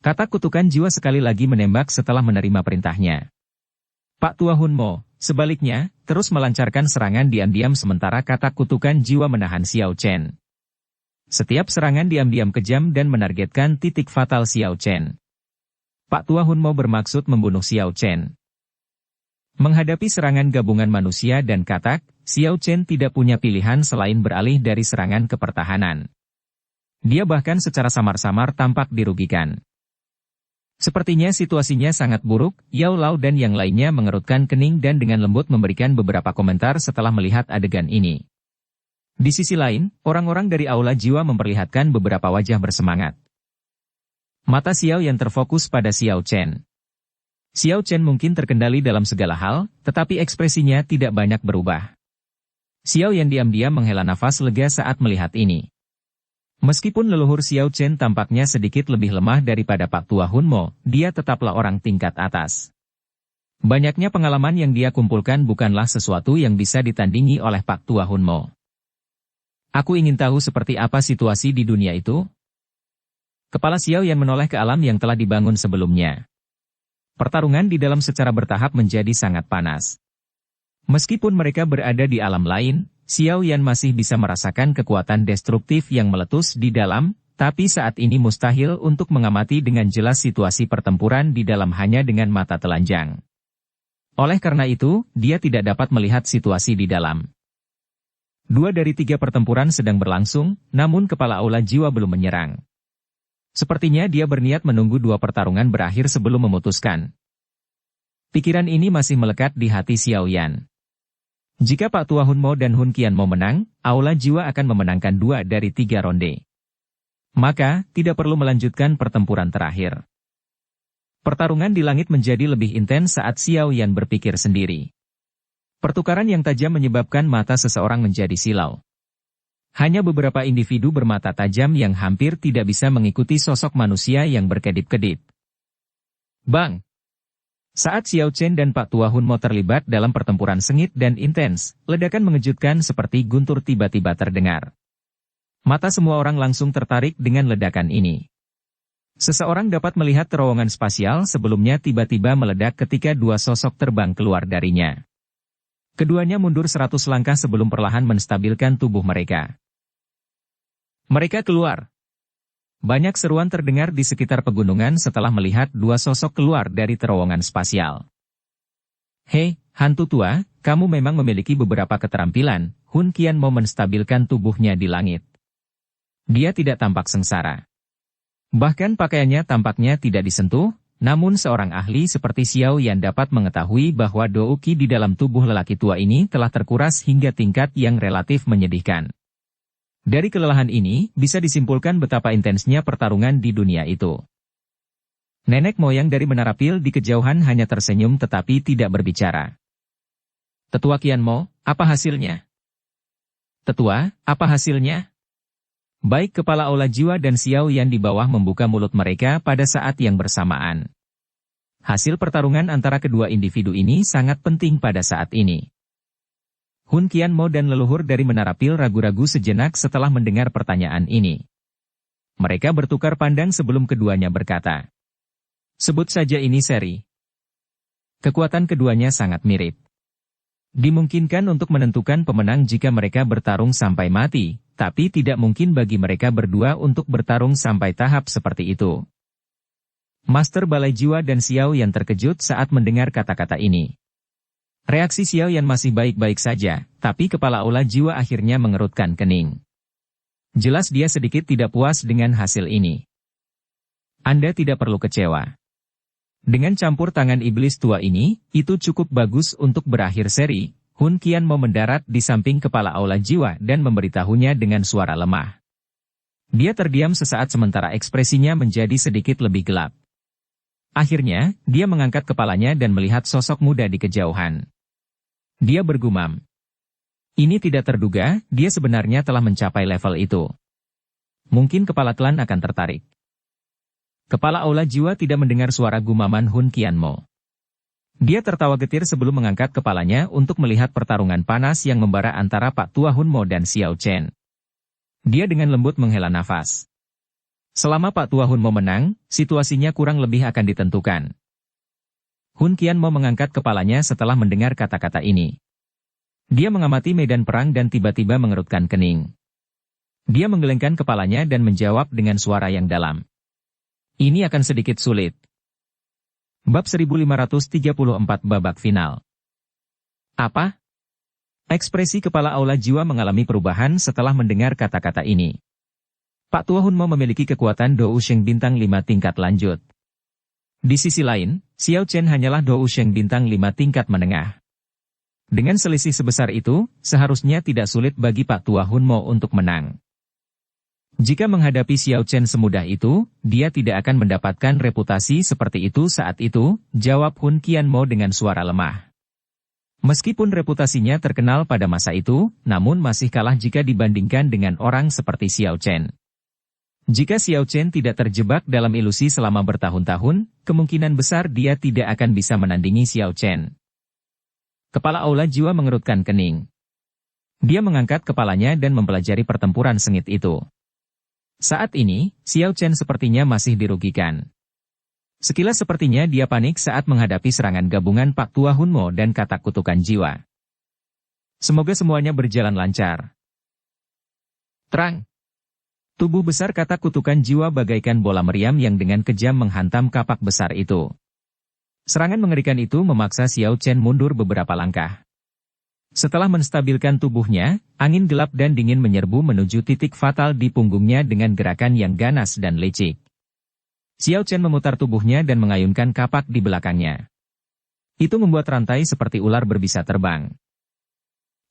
Kata kutukan jiwa sekali lagi menembak setelah menerima perintahnya. Pak Tua Hun Mo, sebaliknya, terus melancarkan serangan diam-diam sementara kata kutukan jiwa menahan Xiao Chen. Setiap serangan diam-diam kejam dan menargetkan titik fatal Xiao Chen. Pak Tua Hun Mo bermaksud membunuh Xiao Chen. Menghadapi serangan gabungan manusia dan katak, Xiao Chen tidak punya pilihan selain beralih dari serangan ke pertahanan. Dia bahkan secara samar-samar tampak dirugikan. Sepertinya situasinya sangat buruk, Yao Lao dan yang lainnya mengerutkan kening dan dengan lembut memberikan beberapa komentar setelah melihat adegan ini. Di sisi lain, orang-orang dari Aula Jiwa memperlihatkan beberapa wajah bersemangat. Mata Xiao Yan terfokus pada Xiao Chen. Xiao Chen mungkin terkendali dalam segala hal, tetapi ekspresinya tidak banyak berubah. Xiao Yan diam-diam menghela nafas lega saat melihat ini. Meskipun leluhur Xiao Chen tampaknya sedikit lebih lemah daripada Pak Tua Hun Mo, dia tetaplah orang tingkat atas. Banyaknya pengalaman yang dia kumpulkan bukanlah sesuatu yang bisa ditandingi oleh Pak Tua Hun Mo. Aku ingin tahu seperti apa situasi di dunia itu. Kepala Xiao Yan menoleh ke alam yang telah dibangun sebelumnya. Pertarungan di dalam secara bertahap menjadi sangat panas. Meskipun mereka berada di alam lain, Xiao Yan masih bisa merasakan kekuatan destruktif yang meletus di dalam, tapi saat ini mustahil untuk mengamati dengan jelas situasi pertempuran di dalam hanya dengan mata telanjang. Oleh karena itu, dia tidak dapat melihat situasi di dalam. 2 dari 3 pertempuran sedang berlangsung, namun kepala aula jiwa belum menyerang. Sepertinya dia berniat menunggu 2 pertarungan berakhir sebelum memutuskan. Pikiran ini masih melekat di hati Xiao Yan. Jika Pak Tua Hun Mo dan Hun Qian Mo menang, aula jiwa akan memenangkan 2 dari 3 ronde. Maka, tidak perlu melanjutkan pertempuran terakhir. Pertarungan di langit menjadi lebih intens saat Xiao Yan berpikir sendiri. Pertukaran yang tajam menyebabkan mata seseorang menjadi silau. Hanya beberapa individu bermata tajam yang hampir tidak bisa mengikuti sosok manusia yang berkedip-kedip. Bang! Saat Xiao Chen dan Pak Tua Hun Mo terlibat dalam pertempuran sengit dan intens, ledakan mengejutkan seperti guntur tiba-tiba terdengar. Mata semua orang langsung tertarik dengan ledakan ini. Seseorang dapat melihat terowongan spasial sebelumnya tiba-tiba meledak ketika 2 sosok terbang keluar darinya. Keduanya mundur 100 langkah sebelum perlahan menstabilkan tubuh mereka. Mereka keluar. Banyak seruan terdengar di sekitar pegunungan setelah melihat 2 sosok keluar dari terowongan spasial. Hei, hantu tua, kamu memang memiliki beberapa keterampilan. Hun Qian mau menstabilkan tubuhnya di langit. Dia tidak tampak sengsara. Bahkan pakaiannya tampaknya tidak disentuh, namun seorang ahli seperti Xiao Yan dapat mengetahui bahwa Douqi di dalam tubuh lelaki tua ini telah terkuras hingga tingkat yang relatif menyedihkan. Dari kelelahan ini, bisa disimpulkan betapa intensnya pertarungan di dunia itu. Nenek moyang dari Menara Pil di kejauhan hanya tersenyum tetapi tidak berbicara. Tetua Qian Mo, apa hasilnya? Tetua, apa hasilnya? Baik kepala aula jiwa dan Xiao Yan di bawah membuka mulut mereka pada saat yang bersamaan. Hasil pertarungan antara kedua individu ini sangat penting pada saat ini. Hun Qian Mo dan leluhur dari Menara Pil ragu-ragu sejenak setelah mendengar pertanyaan ini. Mereka bertukar pandang sebelum keduanya berkata. Sebut saja ini seri. Kekuatan keduanya sangat mirip. Dimungkinkan untuk menentukan pemenang jika mereka bertarung sampai mati, tapi tidak mungkin bagi mereka berdua untuk bertarung sampai tahap seperti itu. Master Balai Jiwa dan Xiao Yan terkejut saat mendengar kata-kata ini. Reaksi Xiao Yan masih baik-baik saja, tapi kepala aula jiwa akhirnya mengerutkan kening. Jelas dia sedikit tidak puas dengan hasil ini. Anda tidak perlu kecewa. Dengan campur tangan iblis tua ini, itu cukup bagus untuk berakhir seri. Hun Qian mau mendarat di samping kepala aula jiwa dan memberitahunya dengan suara lemah. Dia terdiam sesaat sementara ekspresinya menjadi sedikit lebih gelap. Akhirnya, dia mengangkat kepalanya dan melihat sosok muda di kejauhan. Dia bergumam. Ini tidak terduga, dia sebenarnya telah mencapai level itu. Mungkin kepala klan akan tertarik. Kepala aula jiwa tidak mendengar suara gumaman Hun Qian Mo. Dia tertawa getir sebelum mengangkat kepalanya untuk melihat pertarungan panas yang membara antara Pak Tua Hun Mo dan Xiao Chen. Dia dengan lembut menghela nafas. Selama Pak Tua Hun Mo menang, situasinya kurang lebih akan ditentukan. Hun Qian Mo mengangkat kepalanya setelah mendengar kata-kata ini. Dia mengamati medan perang dan tiba-tiba mengerutkan kening. Dia menggelengkan kepalanya dan menjawab dengan suara yang dalam. Ini akan sedikit sulit. Bab 1534 babak final. Apa? Ekspresi kepala aula jiwa mengalami perubahan setelah mendengar kata-kata ini. Pak Tua Hun Mo memiliki kekuatan Dou Sheng bintang 5 tingkat lanjut. Di sisi lain, Xiao Chen hanyalah Dou Sheng bintang 5 tingkat menengah. Dengan selisih sebesar itu, seharusnya tidak sulit bagi Pak Tua Hun Mo untuk menang. Jika menghadapi Xiao Chen semudah itu, dia tidak akan mendapatkan reputasi seperti itu saat itu, jawab Hun Qianmo dengan suara lemah. Meskipun reputasinya terkenal pada masa itu, namun masih kalah jika dibandingkan dengan orang seperti Xiao Chen. Jika Xiao Chen tidak terjebak dalam ilusi selama bertahun-tahun, kemungkinan besar dia tidak akan bisa menandingi Xiao Chen. Kepala Aula Jiwa mengerutkan kening. Dia mengangkat kepalanya dan mempelajari pertempuran sengit itu. Saat ini, Xiao Chen sepertinya masih dirugikan. Sekilas sepertinya dia panik saat menghadapi serangan gabungan Pak Tua Hunmo dan katak kutukan jiwa. Semoga semuanya berjalan lancar. Terang. Tubuh besar katak kutukan jiwa bagaikan bola meriam yang dengan kejam menghantam kapak besar itu. Serangan mengerikan itu memaksa Xiao Chen mundur beberapa langkah. Setelah menstabilkan tubuhnya, angin gelap dan dingin menyerbu menuju titik fatal di punggungnya dengan gerakan yang ganas dan licik. Xiao Chen memutar tubuhnya dan mengayunkan kapak di belakangnya. Itu membuat rantai seperti ular berbisa terbang.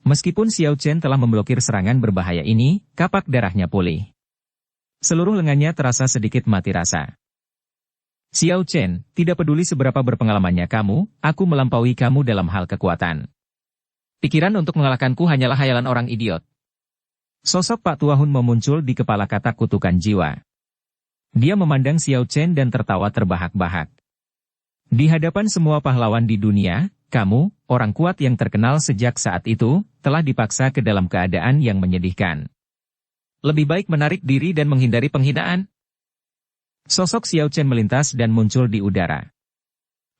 Meskipun Xiao Chen telah memblokir serangan berbahaya ini, kapak darahnya pulih. Seluruh lengannya terasa sedikit mati rasa. Xiao Chen, tidak peduli seberapa berpengalamannya kamu, aku melampaui kamu dalam hal kekuatan. Pikiran untuk mengalahkanku hanyalah hayalan orang idiot. Sosok Pak Tua Hun memuncul di kepala katak kutukan jiwa. Dia memandang Xiao Chen dan tertawa terbahak-bahak. Di hadapan semua pahlawan di dunia, kamu, orang kuat yang terkenal sejak saat itu, telah dipaksa ke dalam keadaan yang menyedihkan. Lebih baik menarik diri dan menghindari penghinaan. Sosok Xiao Chen melintas dan muncul di udara.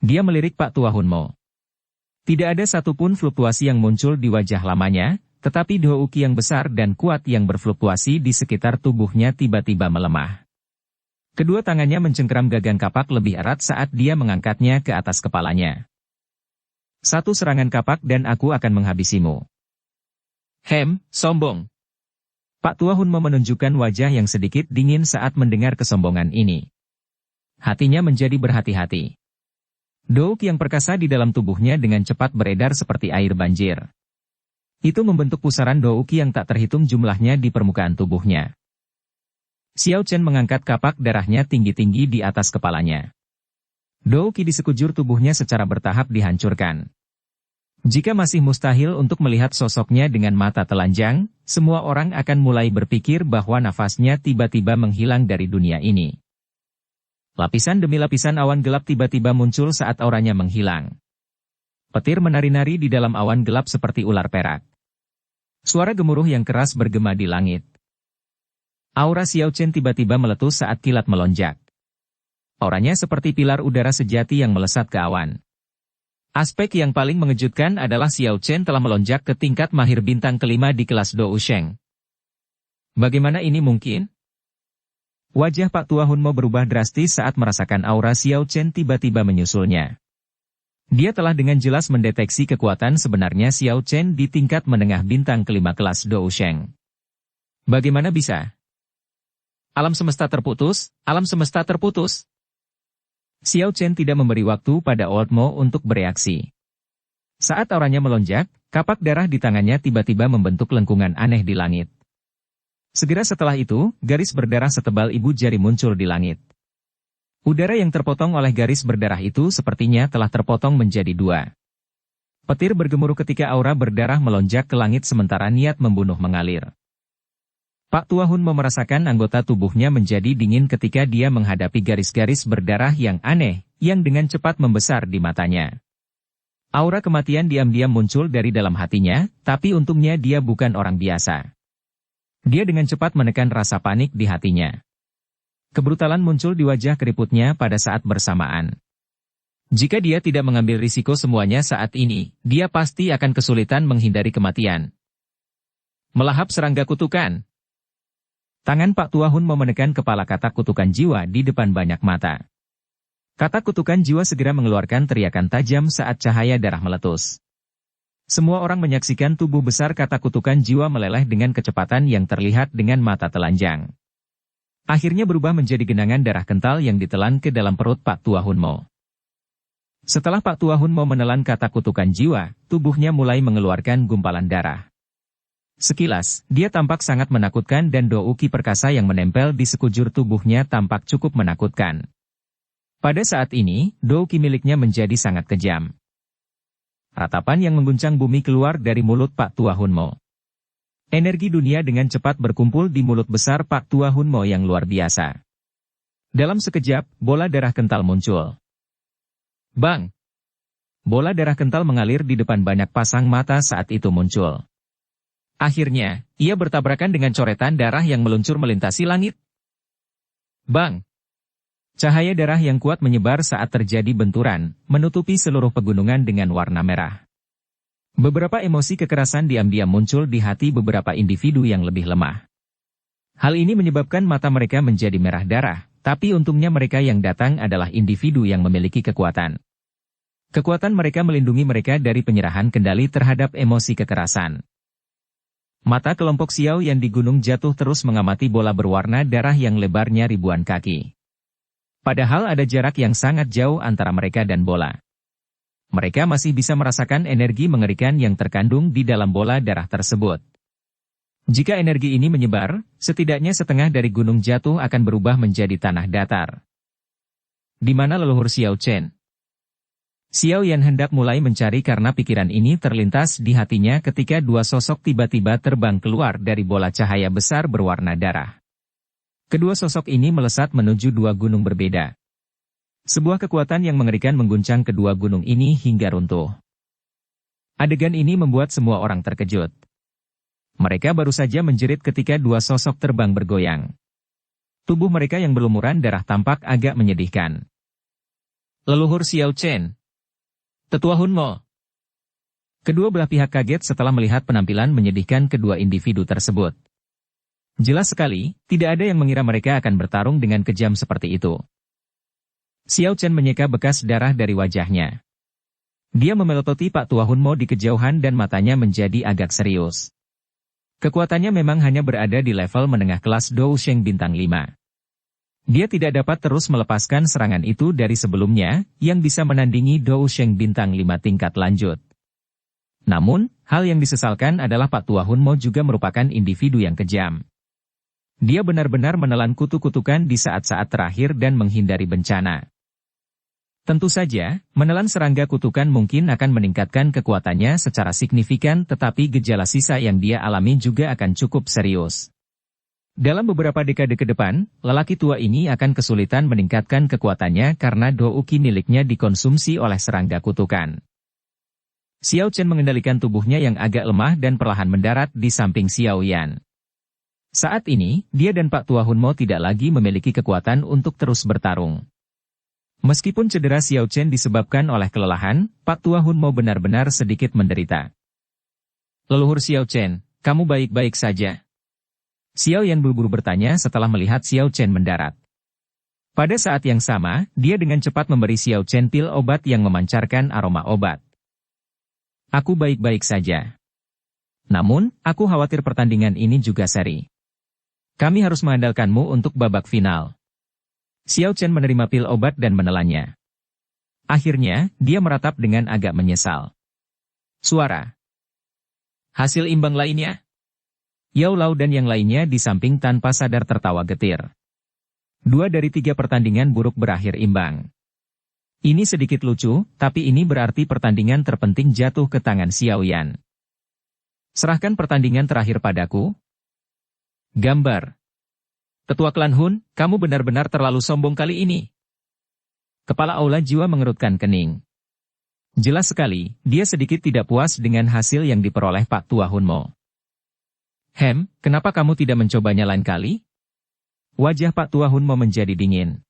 Dia melirik Pak Tua Hunmo. Tidak ada satupun fluktuasi yang muncul di wajah lamanya, tetapi Douki yang besar dan kuat yang berfluktuasi di sekitar tubuhnya tiba-tiba melemah. Kedua tangannya mencengkeram gagang kapak lebih erat saat dia mengangkatnya ke atas kepalanya. Satu serangan kapak dan aku akan menghabisimu. Sombong. Pak Tua Hunmo menunjukkan wajah yang sedikit dingin saat mendengar kesombongan ini. Hatinya menjadi berhati-hati. Douk yang perkasa di dalam tubuhnya dengan cepat beredar seperti air banjir. Itu membentuk pusaran Douk yang tak terhitung jumlahnya di permukaan tubuhnya. Xiao Chen mengangkat kapak darahnya tinggi-tinggi di atas kepalanya. Douk di sekujur tubuhnya secara bertahap dihancurkan. Jika masih mustahil untuk melihat sosoknya dengan mata telanjang, semua orang akan mulai berpikir bahwa nafasnya tiba-tiba menghilang dari dunia ini. Lapisan demi lapisan awan gelap tiba-tiba muncul saat auranya menghilang. Petir menari-nari di dalam awan gelap seperti ular perak. Suara gemuruh yang keras bergema di langit. Aura Xiao Chen tiba-tiba meletus saat kilat melonjak. Auranya seperti pilar udara sejati yang melesat ke awan. Aspek yang paling mengejutkan adalah Xiao Chen telah melonjak ke tingkat mahir bintang kelima di kelas Dou Sheng. Bagaimana ini mungkin? Wajah Pak Tua Hunmo berubah drastis saat merasakan aura Xiao Chen tiba-tiba menyusulnya. Dia telah dengan jelas mendeteksi kekuatan sebenarnya Xiao Chen di tingkat menengah bintang kelima kelas Dou Sheng. Bagaimana bisa? Alam semesta terputus, alam semesta terputus. Xiao Chen tidak memberi waktu pada Old Mo untuk bereaksi. Saat auranya melonjak, kapak darah di tangannya tiba-tiba membentuk lengkungan aneh di langit. Segera setelah itu, garis berdarah setebal ibu jari muncul di langit. Udara yang terpotong oleh garis berdarah itu sepertinya telah terpotong menjadi dua. Petir bergemuruh ketika aura berdarah melonjak ke langit sementara niat membunuh mengalir. Pak Tua Hunmo merasakan anggota tubuhnya menjadi dingin ketika dia menghadapi garis-garis berdarah yang aneh, yang dengan cepat membesar di matanya. Aura kematian diam-diam muncul dari dalam hatinya, tapi untungnya dia bukan orang biasa. Dia dengan cepat menekan rasa panik di hatinya. Kebrutalan muncul di wajah keriputnya pada saat bersamaan. Jika dia tidak mengambil risiko semuanya saat ini, dia pasti akan kesulitan menghindari kematian. Melahap serangga kutukan. Tangan Pak Tua Hun memenekan kepala katak kutukan jiwa di depan banyak mata. Katak kutukan jiwa segera mengeluarkan teriakan tajam saat cahaya darah meletus. Semua orang menyaksikan tubuh besar katak kutukan jiwa meleleh dengan kecepatan yang terlihat dengan mata telanjang. Akhirnya berubah menjadi genangan darah kental yang ditelan ke dalam perut Pak Tua Hunmo. Setelah Pak Tua Hunmo menelan katak kutukan jiwa, tubuhnya mulai mengeluarkan gumpalan darah. Sekilas, dia tampak sangat menakutkan dan douki perkasa yang menempel di sekujur tubuhnya tampak cukup menakutkan. Pada saat ini, douki miliknya menjadi sangat kejam. Ratapan yang mengguncang bumi keluar dari mulut Pak Tua Hunmo. Energi dunia dengan cepat berkumpul di mulut besar Pak Tua Hunmo yang luar biasa. Dalam sekejap, bola darah kental muncul. Bang! Bola darah kental mengalir di depan banyak pasang mata saat itu muncul. Akhirnya, ia bertabrakan dengan coretan darah yang meluncur melintasi langit. Bang! Cahaya darah yang kuat menyebar saat terjadi benturan, menutupi seluruh pegunungan dengan warna merah. Beberapa emosi kekerasan diam-diam muncul di hati beberapa individu yang lebih lemah. Hal ini menyebabkan mata mereka menjadi merah darah, tapi untungnya mereka yang datang adalah individu yang memiliki kekuatan. Kekuatan mereka melindungi mereka dari penyerahan kendali terhadap emosi kekerasan. Mata kelompok Xiao Yan di Gunung Jatuh terus mengamati bola berwarna darah yang lebarnya ribuan kaki. Padahal ada jarak yang sangat jauh antara mereka dan bola. Mereka masih bisa merasakan energi mengerikan yang terkandung di dalam bola darah tersebut. Jika energi ini menyebar, setidaknya setengah dari Gunung Jatuh akan berubah menjadi tanah datar. Di mana leluhur Xiao Chen? Xiao Yan hendak mulai mencari karena pikiran ini terlintas di hatinya ketika dua sosok tiba-tiba terbang keluar dari bola cahaya besar berwarna darah. Kedua sosok ini melesat menuju dua gunung berbeda. Sebuah kekuatan yang mengerikan mengguncang kedua gunung ini hingga runtuh. Adegan ini membuat semua orang terkejut. Mereka baru saja menjerit ketika dua sosok terbang bergoyang. Tubuh mereka yang berlumuran darah tampak agak menyedihkan. Leluhur Xiao Chen. Tetua Hunmo. Kedua belah pihak kaget setelah melihat penampilan menyedihkan kedua individu tersebut. Jelas sekali, tidak ada yang mengira mereka akan bertarung dengan kejam seperti itu. Xiao Chen menyeka bekas darah dari wajahnya. Dia memelototi Pak Tua Hunmo di kejauhan dan matanya menjadi agak serius. Kekuatannya memang hanya berada di level menengah kelas Dou Sheng bintang 5. Dia tidak dapat terus melepaskan serangan itu dari sebelumnya, yang bisa menandingi Dou Sheng bintang 5 tingkat lanjut. Namun, hal yang disesalkan adalah Pak Tua Hunmo juga merupakan individu yang kejam. Dia benar-benar menelan kutu-kutukan di saat-saat terakhir dan menghindari bencana. Tentu saja, menelan serangga kutukan mungkin akan meningkatkan kekuatannya secara signifikan tetapi gejala sisa yang dia alami juga akan cukup serius. Dalam beberapa dekade ke depan, lelaki tua ini akan kesulitan meningkatkan kekuatannya karena douki miliknya dikonsumsi oleh serangga kutukan. Xiao Chen mengendalikan tubuhnya yang agak lemah dan perlahan mendarat di samping Xiao Yan. Saat ini, dia dan Pak Tua Hunmo tidak lagi memiliki kekuatan untuk terus bertarung. Meskipun cedera Xiao Chen disebabkan oleh kelelahan, Pak Tua Hunmo benar-benar sedikit menderita. Leluhur Xiao Chen, kamu baik-baik saja? Xiao Yan buru-buru bertanya setelah melihat Xiao Chen mendarat. Pada saat yang sama, dia dengan cepat memberi Xiao Chen pil obat yang memancarkan aroma obat. Aku baik-baik saja. Namun, aku khawatir pertandingan ini juga seri. Kami harus mengandalkanmu untuk babak final. Xiao Chen menerima pil obat dan menelannya. Akhirnya, dia meratap dengan agak menyesal. Suara. Hasil imbang lainnya? Yao Lao dan yang lainnya di samping tanpa sadar tertawa getir. 2 dari 3 pertandingan buruk berakhir imbang. Ini sedikit lucu, tapi ini berarti pertandingan terpenting jatuh ke tangan Xiao Yan. Serahkan pertandingan terakhir padaku. Gambar. Tetua klan Hun, kamu benar-benar terlalu sombong kali ini. Kepala Aula Jiwa mengerutkan kening. Jelas sekali, dia sedikit tidak puas dengan hasil yang diperoleh Pak Tua Hunmo. Kenapa kamu tidak mencobanya lain kali? Wajah Pak Tua Hunmo menjadi dingin.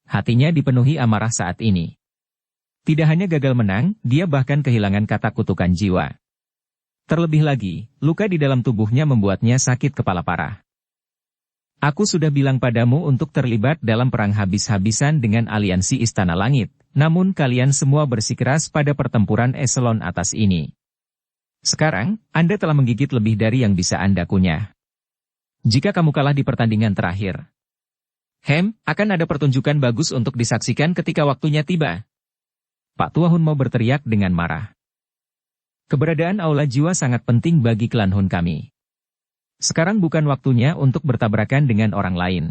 Hatinya dipenuhi amarah saat ini. Tidak hanya gagal menang, dia bahkan kehilangan kata kutukan jiwa. Terlebih lagi, luka di dalam tubuhnya membuatnya sakit kepala parah. Aku sudah bilang padamu untuk terlibat dalam perang habis-habisan dengan aliansi Istana Langit, namun kalian semua bersikeras pada pertempuran eselon atas ini. Sekarang, Anda telah menggigit lebih dari yang bisa Anda kunyah. Jika kamu kalah di pertandingan terakhir, akan ada pertunjukan bagus untuk disaksikan ketika waktunya tiba. Pak Tua Hunmo berteriak dengan marah. Keberadaan aula jiwa sangat penting bagi klan Hun kami. Sekarang bukan waktunya untuk bertabrakan dengan orang lain.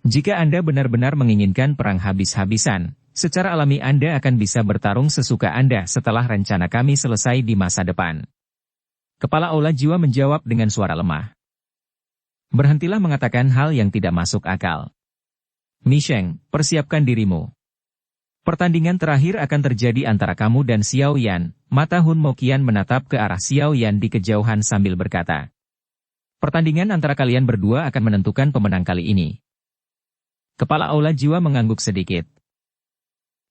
Jika Anda benar-benar menginginkan perang habis-habisan, secara alami Anda akan bisa bertarung sesuka Anda setelah rencana kami selesai di masa depan. Kepala aula jiwa menjawab dengan suara lemah. Berhentilah mengatakan hal yang tidak masuk akal. Mi Sheng, persiapkan dirimu. Pertandingan terakhir akan terjadi antara kamu dan Xiao Yan. Mata Hun Moqian menatap ke arah Xiao Yan di kejauhan sambil berkata. Pertandingan antara kalian berdua akan menentukan pemenang kali ini. Kepala aula jiwa mengangguk sedikit.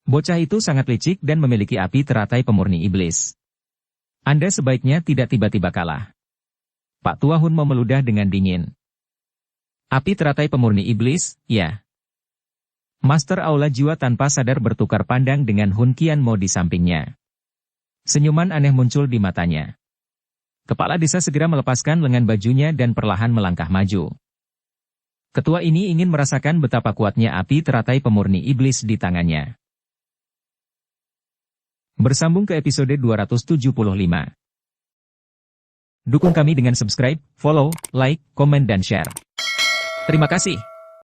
Bocah itu sangat licik dan memiliki api teratai pemurni iblis. Anda sebaiknya tidak tiba-tiba kalah. Pak Tua Hun memeludah dengan dingin. Api teratai pemurni iblis, ya. Master aula jiwa tanpa sadar bertukar pandang dengan Hun Qian Mo di sampingnya. Senyuman aneh muncul di matanya. Kepala desa segera melepaskan lengan bajunya dan perlahan melangkah maju. Ketua ini ingin merasakan betapa kuatnya api teratai pemurni iblis di tangannya. Bersambung ke episode 275. Dukung kami dengan subscribe, follow, like, komen dan share. Terima kasih.